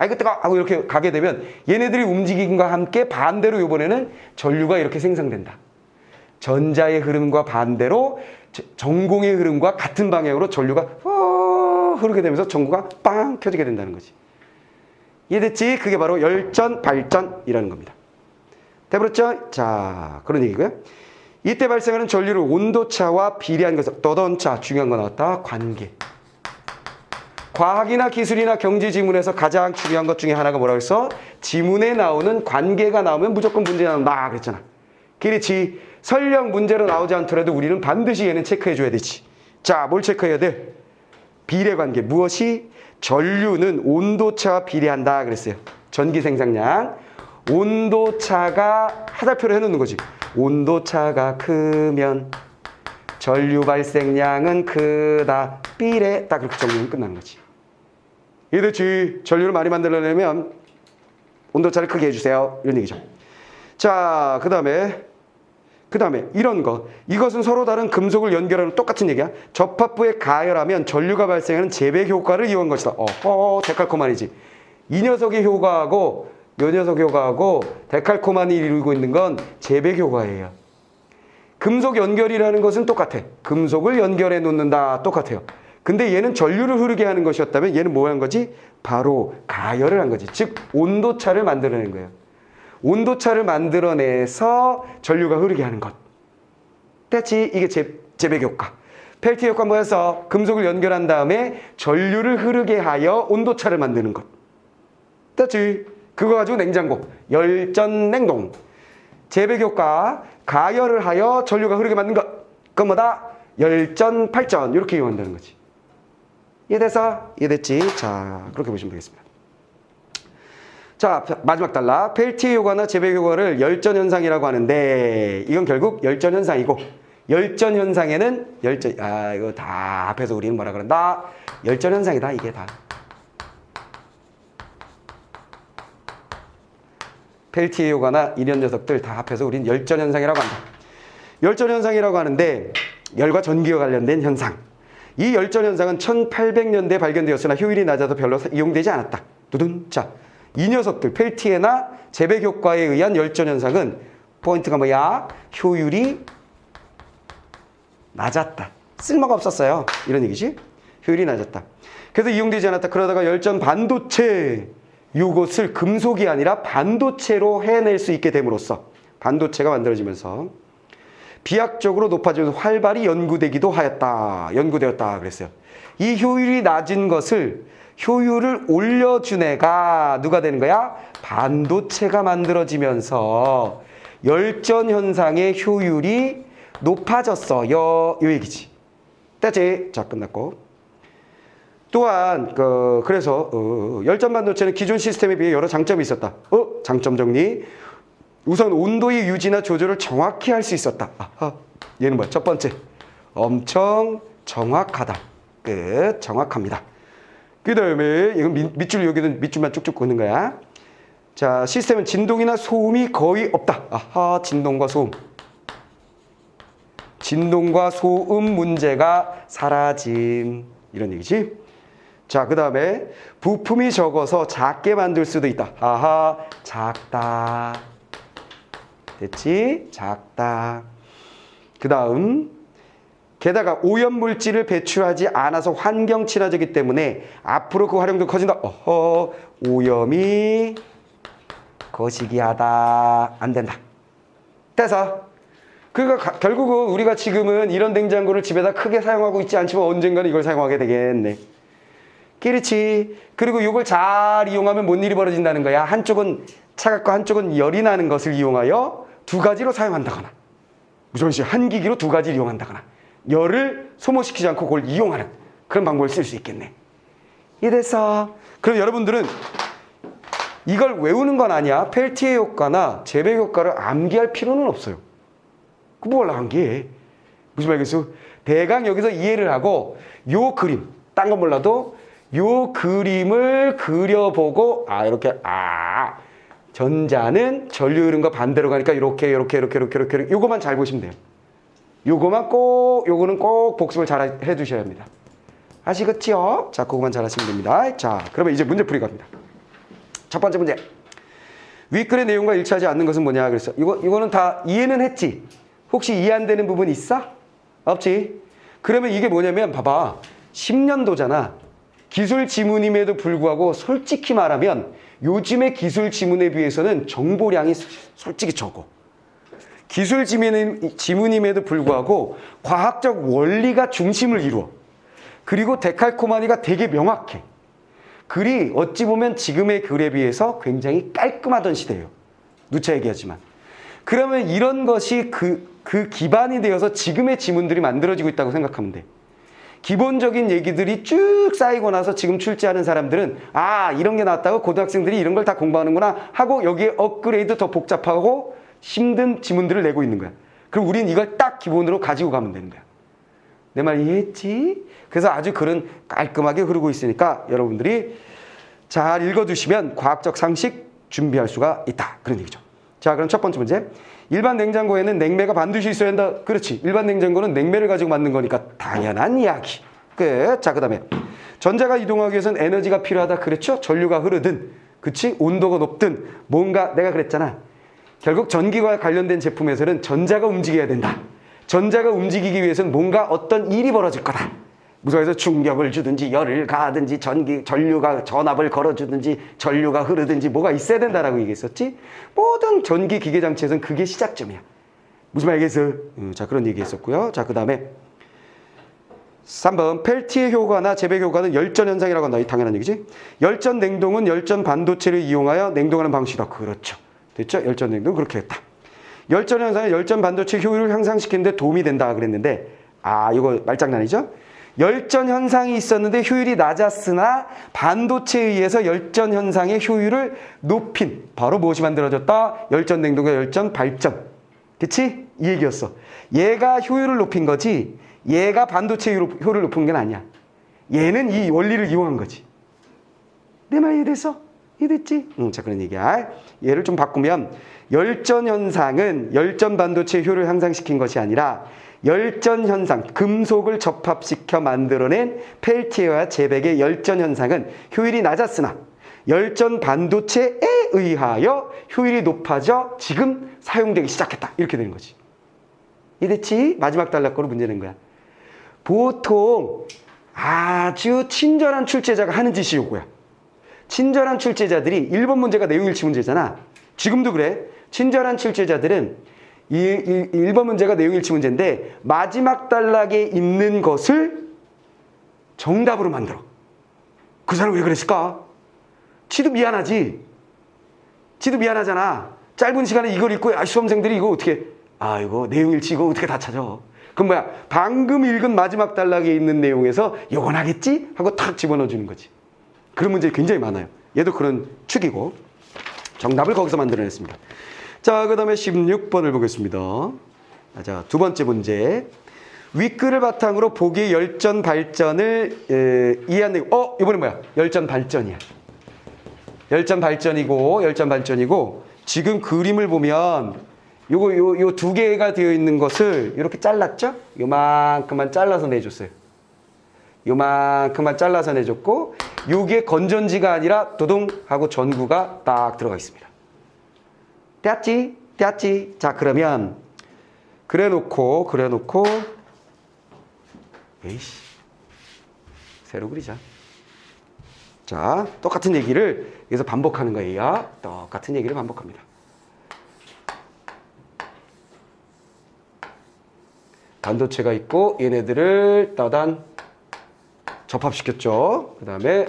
Speaker 1: 아이고 뜨거! 하고 이렇게 가게 되면 얘네들이 움직임과 함께 반대로 이번에는 전류가 이렇게 생성된다. 전자의 흐름과 반대로 전공의 흐름과 같은 방향으로 전류가 흐르게 되면서 전구가 빵 켜지게 된다는 거지. 이해됐지? 그게 바로 열전 발전이라는 겁니다. 돼버렸죠? 자, 그런 얘기고요. 이때 발생하는 전류를 온도차와 비례한 것을 떠던차, 중요한 거 나왔다. 관계. 과학이나 기술이나 경제 지문에서 가장 중요한 것 중에 하나가 뭐라고 했어? 지문에 나오는 관계가 나오면 무조건 문제 나온다 그랬잖아. 그렇지. 설령 문제로 나오지 않더라도 우리는 반드시 얘는 체크해줘야 되지. 자, 뭘 체크해야 돼? 비례관계. 무엇이? 전류는 온도차와 비례한다 그랬어요. 전기 생산량. 온도차가 하달표로 해놓는 거지. 온도차가 크면 전류 발생량은 크다. 비례. 딱 그렇게 정리는 끝나는 거지. 이해됐지? 전류를 많이 만들려면 온도차를 크게 해주세요. 이런 얘기죠. 자, 그 다음에 이런 거. 이것은 서로 다른 금속을 연결하는 똑같은 얘기야. 접합부에 가열하면 전류가 발생하는 재배 효과를 이용한 것이다. 데칼코마니지. 이 녀석의 효과하고 이 녀석 효과하고 데칼코마니 이루고 있는 건 재배 효과예요. 금속 연결이라는 것은 똑같아. 금속을 연결해 놓는다. 똑같아요. 근데 얘는 전류를 흐르게 하는 것이었다면 얘는 뭐 한 거지? 바로 가열을 한 거지. 즉 온도차를 만들어낸 거예요. 온도차를 만들어내서 전류가 흐르게 하는 것. 됐지? 이게 재배 효과. 펠티 효과 뭐였어? 금속을 연결한 다음에 전류를 흐르게 하여 온도차를 만드는 것. 됐지? 그거 가지고 냉장고, 열전 냉동. 재배 효과, 가열을 하여 전류가 흐르게 만든 것. 그건 뭐다? 열전 발전. 이렇게 이용한다는 거지. 이해됐어? 이해됐지? 자, 그렇게 보시면 되겠습니다. 자, 마지막 단락. 펠티의 효과나 재배 효과를 열전 현상이라고 하는데 이건 결국 열전 현상이고 열전 현상에는 이거 다 앞에서 우리는 뭐라 그런다? 열전 현상이다. 이게 다. 펠티의 효과나 이런 녀석들 다 합해서 우리는 열전 현상이라고 한다. 열전 현상이라고 하는데 열과 전기와 관련된 현상. 이 열전 현상은 1800년대에 발견되었으나 효율이 낮아서 별로 이용되지 않았다. 두둔. 자, 이 녀석들 펠티에나 재배 효과에 의한 열전 현상은 포인트가 뭐야? 효율이 낮았다. 쓸모가 없었어요. 이런 얘기지. 효율이 낮았다. 그래서 이용되지 않았다. 그러다가 열전 반도체 이것을 금속이 아니라 반도체로 해낼 수 있게 됨으로써 반도체가 만들어지면서 비약적으로 높아지면서 활발히 연구되었다 그랬어요. 이 효율이 낮은 것을 효율을 올려준 애가 누가 되는 거야? 반도체가 만들어지면서 열전 현상의 효율이 높아졌어. 요 얘기지. 됐지? 자, 끝났고. 또한 그래서 열전 반도체는 기존 시스템에 비해 여러 장점이 있었다. 장점 정리. 우선 온도의 유지나 조절을 정확히 할 수 있었다. 얘는 뭐야? 첫 번째, 엄청 정확하다. 끝. 정확합니다. 그 다음에 이건 밑줄 여기는 밑줄만 쭉쭉 긋는 거야. 자, 시스템은 진동이나 소음이 거의 없다. 진동과 소음. 진동과 소음 문제가 사라짐. 이런 얘기지. 자, 그 다음에 부품이 적어서 작게 만들 수도 있다. 작다. 됐지? 작다. 그 다음 게다가 오염물질을 배출하지 않아서 환경 친화적이기 때문에 앞으로 그 활용도 커진다. 오염이 거시기하다. 안 된다. 돼서 그러니까 결국은 우리가 지금은 이런 냉장고를 집에다 크게 사용하고 있지 않지만 언젠가는 이걸 사용하게 되겠네. 그렇지. 그리고 이걸 잘 이용하면 뭔 일이 벌어진다는 거야. 한쪽은 차갑고 한쪽은 열이 나는 것을 이용하여 두 가지로 사용한다거나, 무슨 한 기기로 두 가지를 이용한다거나, 열을 소모시키지 않고 그걸 이용하는 그런 방법을 쓸 수 있겠네. 이래서 그럼 여러분들은 이걸 외우는 건 아니야. 펠티의 효과나 제백 효과를 암기할 필요는 없어요. 그거 몰라 암기해. 무슨 말이겠어? 대강 여기서 이해를 하고 요 그림, 딴 건 몰라도 요 그림을 그려보고 이렇게 전자는 전류 흐름과 반대로 가니까 이렇게 요거만 잘 보시면 돼요. 요거는 꼭 복습을 잘 해두셔야 합니다. 아시겠지요? 자, 그거만 잘 하시면 됩니다. 자, 그러면 이제 문제 풀이 갑니다. 첫 번째 문제. 윗글의 내용과 일치하지 않는 것은 뭐냐 그랬어. 이거는 다 이해는 했지. 혹시 이해 안 되는 부분 있어? 없지? 그러면 이게 뭐냐면 봐봐. 10년도잖아. 기술 지문임에도 불구하고 솔직히 말하면 요즘의 기술 지문에 비해서는 정보량이 솔직히 적어. 기술 지문임에도 불구하고 과학적 원리가 중심을 이루어. 그리고 데칼코마니가 되게 명확해. 글이 어찌 보면 지금의 글에 비해서 굉장히 깔끔하던 시대예요. 누차 얘기하지만. 그러면 이런 것이 그 기반이 되어서 지금의 지문들이 만들어지고 있다고 생각하면 돼. 기본적인 얘기들이 쭉 쌓이고 나서 지금 출제하는 사람들은 이런 게 나왔다고 고등학생들이 이런 걸 다 공부하는구나 하고 여기에 업그레이드 더 복잡하고 힘든 지문들을 내고 있는 거야. 그럼 우리는 이걸 딱 기본으로 가지고 가면 되는 거야. 내 말 이해했지? 그래서 아주 글은 깔끔하게 흐르고 있으니까 여러분들이 잘 읽어두시면 과학적 상식 준비할 수가 있다. 그런 얘기죠. 자, 그럼 첫 번째 문제. 일반 냉장고에는 냉매가 반드시 있어야 한다. 그렇지. 일반 냉장고는 냉매를 가지고 만든 거니까 당연한 이야기. 끝. 자, 그 다음에 전자가 이동하기 위해서는 에너지가 필요하다. 그렇죠? 전류가 흐르든, 그치? 온도가 높든, 뭔가 내가 그랬잖아. 결국 전기와 관련된 제품에서는 전자가 움직여야 된다. 전자가 움직이기 위해서는 뭔가 어떤 일이 벌어질 거다. 무슨 말해서 충격을 주든지 열을 가하든지 전류가 전압을 걸어주든지 전류가 흐르든지 뭐가 있어야 된다라고 얘기했었지. 모든 전기 기계 장치에서는 그게 시작점이야. 무슨 말이겠어? 자, 그런 얘기했었고요. 자, 그 다음에 3번 펠티의 효과나 제백 효과는 열전 현상이라고 한다. 이 당연한 얘기지. 열전 냉동은 열전 반도체를 이용하여 냉동하는 방식이다. 그렇죠. 됐죠? 열전 냉동 그렇게 했다. 열전 현상은 열전 반도체 효율을 향상시키는 데 도움이 된다 그랬는데 이거 말장난이죠? 열전 현상이 있었는데 효율이 낮았으나 반도체에 의해서 열전 현상의 효율을 높인 바로 무엇이 만들어졌다? 열전 냉동과 열전 발전. 그치? 이 얘기였어. 얘가 효율을 높인 거지 얘가 반도체 효율을 높은 게 아니야. 얘는 이 원리를 이용한 거지. 내 말 이해됐어? 이해됐지? 자, 그런 얘기야. 얘를 좀 바꾸면 열전 현상은 열전 반도체의 효율을 향상시킨 것이 아니라 열전 현상, 금속을 접합시켜 만들어낸 펠티어와 제백의 열전 현상은 효율이 낮았으나 열전 반도체에 의하여 효율이 높아져 지금 사용되기 시작했다. 이렇게 되는 거지. 이해됐지? 마지막 단락거로 문제 낸 거야. 보통 아주 친절한 출제자가 하는 짓이 요거야. 친절한 출제자들이 1번 문제가 내용일치 문제잖아. 지금도 그래. 친절한 출제자들은 1번 문제가 내용일치 문제인데 마지막 단락에 있는 것을 정답으로 만들어. 그 사람 왜 그랬을까? 지도 미안하지. 지도 미안하잖아. 짧은 시간에 이걸 읽고 수험생들이 이거 어떻게 이거 내용일치 이거 어떻게 다 찾아. 그럼 뭐야? 방금 읽은 마지막 단락에 있는 내용에서 요건 하겠지? 하고 탁 집어넣어주는 거지. 그런 문제 굉장히 많아요. 얘도 그런 축이고 정답을 거기서 만들어냈습니다. 자, 그 다음에 16번을 보겠습니다. 자, 두 번째 문제. 윗글을 바탕으로 보기의 열전 발전을 이해한 내용. 이번엔 뭐야? 열전 발전이야. 열전 발전이고 지금 그림을 보면 요 두 개가 되어 있는 것을 이렇게 잘랐죠? 요만큼만 잘라서 내줬어요. 요만큼만 잘라서 내줬고 요게 건전지가 아니라 도동 하고 전구가 딱 들어가 있습니다. 됐지? 자, 그러면 그래놓고 에이씨 새로 그리자. 자, 똑같은 얘기를 여기서 반복하는 거예요. 똑같은 얘기를 반복합니다. 반도체가 있고 얘네들을 따단 접합시켰죠. 그 다음에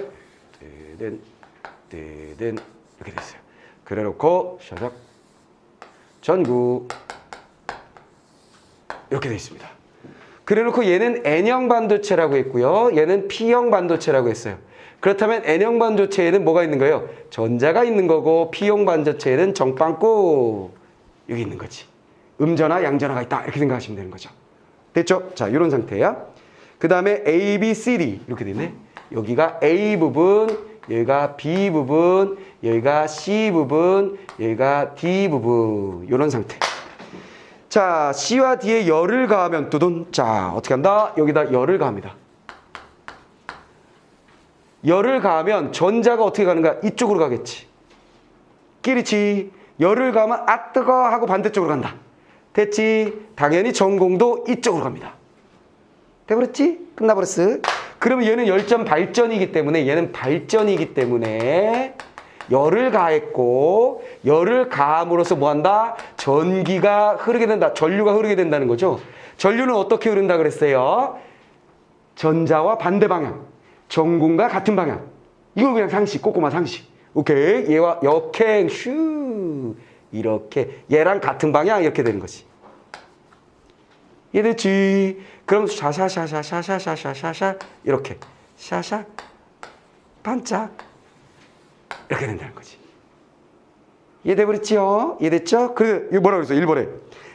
Speaker 1: 이렇게 됐어요. 그래놓고 샤작 전구 이렇게 돼 있습니다. 그래놓고 얘는 N형 반도체라고 했고요. 얘는 P형 반도체라고 했어요. 그렇다면 N형 반도체에는 뭐가 있는 거예요? 전자가 있는 거고 P형 반도체에는 정빵꾸 여기 있는 거지. 음전화, 양전화가 있다 이렇게 생각하시면 되는 거죠. 됐죠? 자, 이런 상태야. 그 다음에 A, B, C, D 이렇게 되네. 여기가 A 부분, 여기가 B 부분, 여기가 C 부분, 여기가 D 부분 이런 상태. 자, C와 D에 열을 가하면 두둔. 자, 어떻게 한다? 여기다 열을 가합니다. 열을 가하면 전자가 어떻게 가는가? 이쪽으로 가겠지. 끼리치. 열을 가하면 아 뜨거 하고 반대쪽으로 간다. 됐지? 당연히 전공도 이쪽으로 갑니다. 돼버렸지? 끝나버렸어. 그러면 얘는 열전 발전이기 때문에 얘는 발전이기 때문에 열을 가했고 열을 가함으로써 뭐한다? 전기가 흐르게 된다. 전류가 흐르게 된다는 거죠. 전류는 어떻게 흐른다 그랬어요? 전자와 반대 방향. 전공과 같은 방향. 이건 그냥 상식, 꼬꼬마 상식. 오케이. 얘와 역행 슈 이렇게 얘랑 같은 방향 이렇게 되는 거지. 이해됐지? 그럼 샤샤샤샤샤샤샤샤 이렇게 샤샤 반짝 이렇게 된다는 거지. 이해돼버렸지요? 이해됐죠? 이거 뭐라고 그랬어? 1번에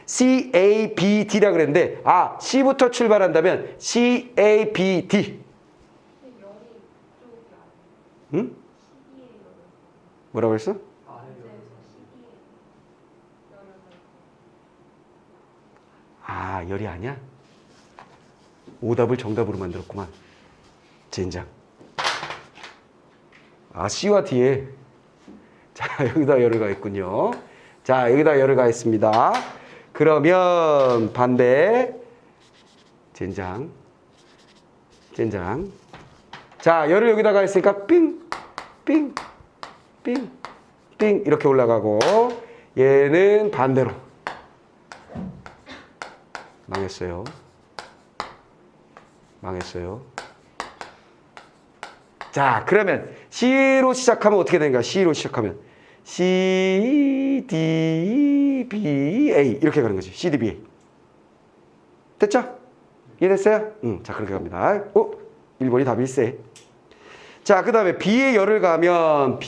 Speaker 1: C, A, B, D라 그랬는데 아, C부터 출발한다면 C, A, B, D. 응? 뭐라고 했어? 아, 열이 아니야? 오답을 정답으로 만들었구만. 젠장. 아, C와 D에. 자, 여기다 열을 가했군요. 자, 여기다 열을 가했습니다. 그러면 반대. 젠장. 젠장. 자, 열을 여기다 가했으니까 삥, 삥, 삥, 삥 이렇게 올라가고 얘는 반대로. 망했어요. 망했어요. 자, 그러면 C로 시작하면 어떻게 되는가? C로 시작하면 C, D, B, A 이렇게 가는 거지. C, D, B, A. 됐죠? 이해됐어요? 응, 자, 그렇게 갑니다. 1번이 답일세. 자, 그 다음에 B에 열을 가면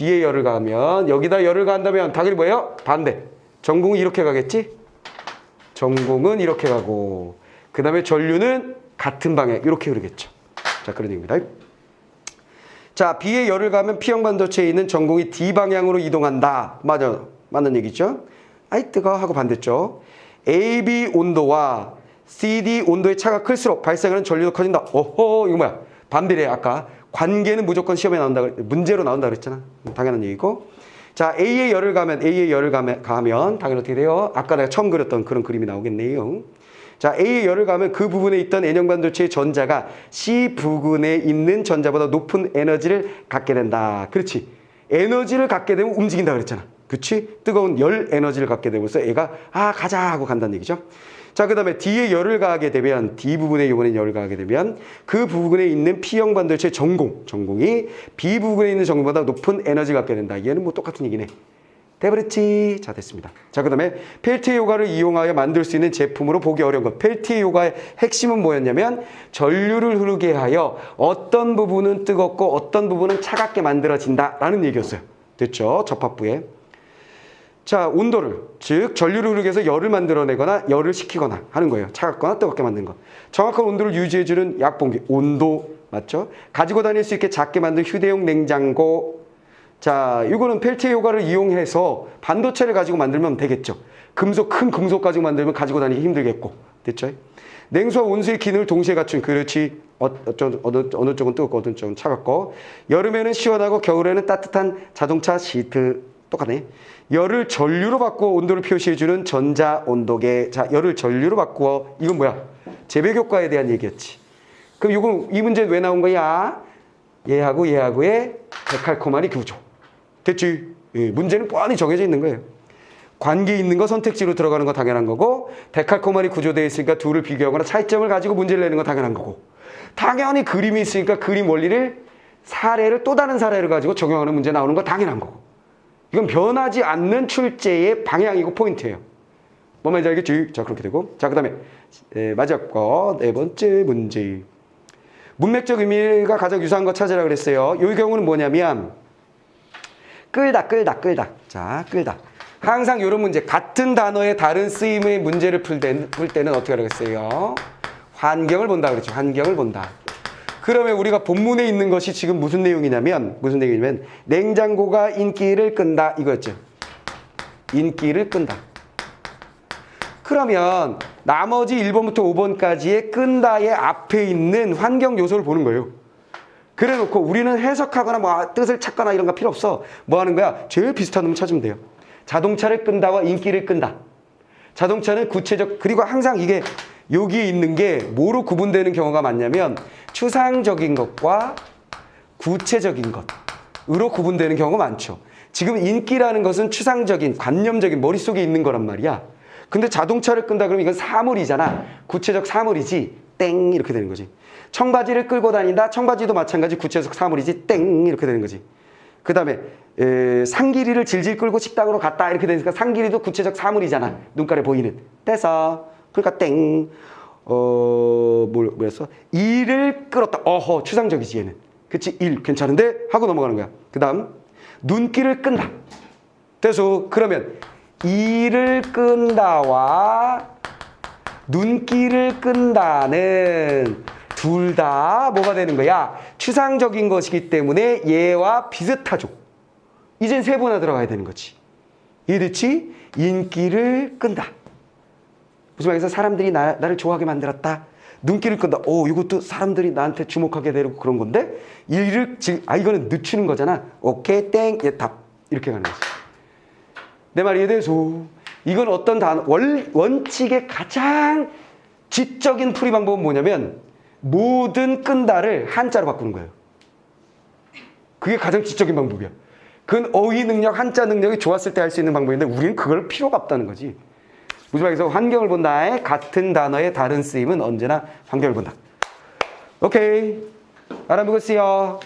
Speaker 1: 여기다 열을 가한다면 당연히 뭐예요? 반대. 전공은 이렇게 가겠지? 전공은 이렇게 가고 그 다음에 전류는 같은 방향 이렇게 흐르겠죠. 자, 그런 얘기입니다. 자, B에 열을 가면 P형 반도체에 있는 전공이 D 방향으로 이동한다. 맞아, 맞는 얘기죠. 아이 뜨거 하고 반대쪽. AB 온도와 CD 온도의 차가 클수록 발생하는 전류도 커진다. 오호, 이거 뭐야? 반대래. 아까 관계는 무조건 시험에 나온다, 문제로 나온다 그랬잖아. 당연한 얘기고. 자, A에 열을 가면 당연히 어떻게 돼요? 아까 내가 처음 그렸던 그런 그림이 나오겠네요. 자, A에 열을 가면 그 부분에 있던 N형 반도체의 전자가 C 부근에 있는 전자보다 높은 에너지를 갖게 된다. 그렇지. 에너지를 갖게 되면 움직인다 그랬잖아. 그렇지? 뜨거운 열 에너지를 갖게 되면서 얘가 가자 하고 간다는 얘기죠. 자, 그 다음에 D에 열을 가하게 되면 D 부분에 이번에 열을 가하게 되면 그 부분에 있는 P형 반도체의 전공이 B 부분에 있는 전공보다 높은 에너지를 갖게 된다. 얘는 뭐 똑같은 얘기네. 돼버렸지. 자, 됐습니다. 자, 그 다음에 펠티의 효과를 이용하여 만들 수 있는 제품으로 보기 어려운 것. 펠티의 효과의 핵심은 뭐였냐면 전류를 흐르게 하여 어떤 부분은 뜨겁고 어떤 부분은 차갑게 만들어진다라는 얘기였어요. 됐죠? 접합부에. 자, 온도를, 즉 전류를 흐르게 해서 열을 만들어내거나 열을 식히거나 하는 거예요. 차갑거나 뜨겁게 만드는 거. 정확한 온도를 유지해주는 약봉기, 온도 맞죠? 가지고 다닐 수 있게 작게 만든 휴대용 냉장고. 자, 이거는 펠티의 효과를 이용해서 반도체를 가지고 만들면 되겠죠. 큰 금속 가지고 만들면 가지고 다니기 힘들겠고. 됐죠? 냉수와 온수의 기능을 동시에 갖춘, 그렇지. 어느 쪽은 뜨겁고 어느 쪽은 차갑고. 여름에는 시원하고 겨울에는 따뜻한 자동차 시트. 똑같네. 열을 전류로 바꾸어 온도를 표시해주는 전자온도계. 자, 열을 전류로 바꾸어. 이건 뭐야? 재배효과에 대한 얘기였지. 그럼 이 문제는 왜 나온 거야? 얘하고의 데칼코마니 구조. 됐지? 예, 문제는 뻔히 정해져 있는 거예요. 관계 있는 거 선택지로 들어가는 거 당연한 거고, 데칼코마니 구조되어 있으니까 둘을 비교하거나 차이점을 가지고 문제를 내는 거 당연한 거고, 당연히 그림이 있으니까 그림 원리를 사례를 또 다른 사례를 가지고 적용하는 문제 나오는 거 당연한 거고. 이건 변하지 않는 출제의 방향이고 포인트예요. 뭔 말인지 알겠지? 자, 그렇게 되고. 자, 그 다음에 마지막 거, 네 번째 문제. 문맥적 의미가 가장 유사한 거 찾으라 그랬어요. 이 경우는 뭐냐면 끌다. 자, 끌다. 항상 이런 문제, 같은 단어의 다른 쓰임의 문제를 풀 때는 어떻게 하라겠어요? 환경을 본다 그랬죠. 환경을 본다. 그러면 우리가 본문에 있는 것이 지금 무슨 내용이냐면 냉장고가 인기를 끈다 이거였죠. 인기를 끈다. 그러면 나머지 1번부터 5번까지의 끈다의 앞에 있는 환경 요소를 보는 거예요. 그래 놓고 우리는 해석하거나 뭐 뜻을 찾거나 이런 거 필요 없어. 뭐 하는 거야? 제일 비슷한 놈 찾으면 돼요. 자동차를 끈다와 인기를 끈다. 자동차는 구체적, 그리고 항상 이게 여기 있는 게 뭐로 구분되는 경우가 많냐면 추상적인 것과 구체적인 것으로 구분되는 경우가 많죠. 지금 인기라는 것은 추상적인, 관념적인 머릿속에 있는 거란 말이야. 근데 자동차를 끈다 그러면 이건 사물이잖아. 구체적 사물이지. 땡 이렇게 되는 거지. 청바지를 끌고 다닌다. 청바지도 마찬가지 구체적 사물이지. 땡 이렇게 되는 거지. 그 다음에 상길이를 질질 끌고 식당으로 갔다 이렇게 되니까 상길이도 구체적 사물이잖아. 눈깔에 보이는. 떼서. 그러니까 땡. 뭐였어? 일을 끌었다. 어허, 추상적이지 얘는. 그치? 일 괜찮은데? 하고 넘어가는 거야. 그 다음 눈길을 끈다. 그래서 그러면 일을 끈다와 눈길을 끈다는 둘 다 뭐가 되는 거야? 추상적인 것이기 때문에 얘와 비슷하죠. 이젠 세분화 들어가야 되는 거지. 이해됐지? 인기를 끈다. 무슨 말해서 사람들이 나를 좋아하게 만들었다. 눈길을 끈다. 이것도 사람들이 나한테 주목하게 되고 그런 건데 일을 지금 이거는 늦추는 거잖아. 오케이 땡. 얘 답. 이렇게 가는 거지. 내 말 이해돼서 이건 어떤 단어 원칙의 가장 지적인 풀이 방법은 뭐냐면 모든 끈다를 한자로 바꾸는 거예요. 그게 가장 지적인 방법이야. 그건 어휘 능력, 한자 능력이 좋았을 때 할 수 있는 방법인데 우리는 그걸 필요가 없다는 거지. 무슨 말해서 환경을 본다의 같은 단어의 다른 쓰임은 언제나 환경을 본다. 오케이. 알아보겠어요.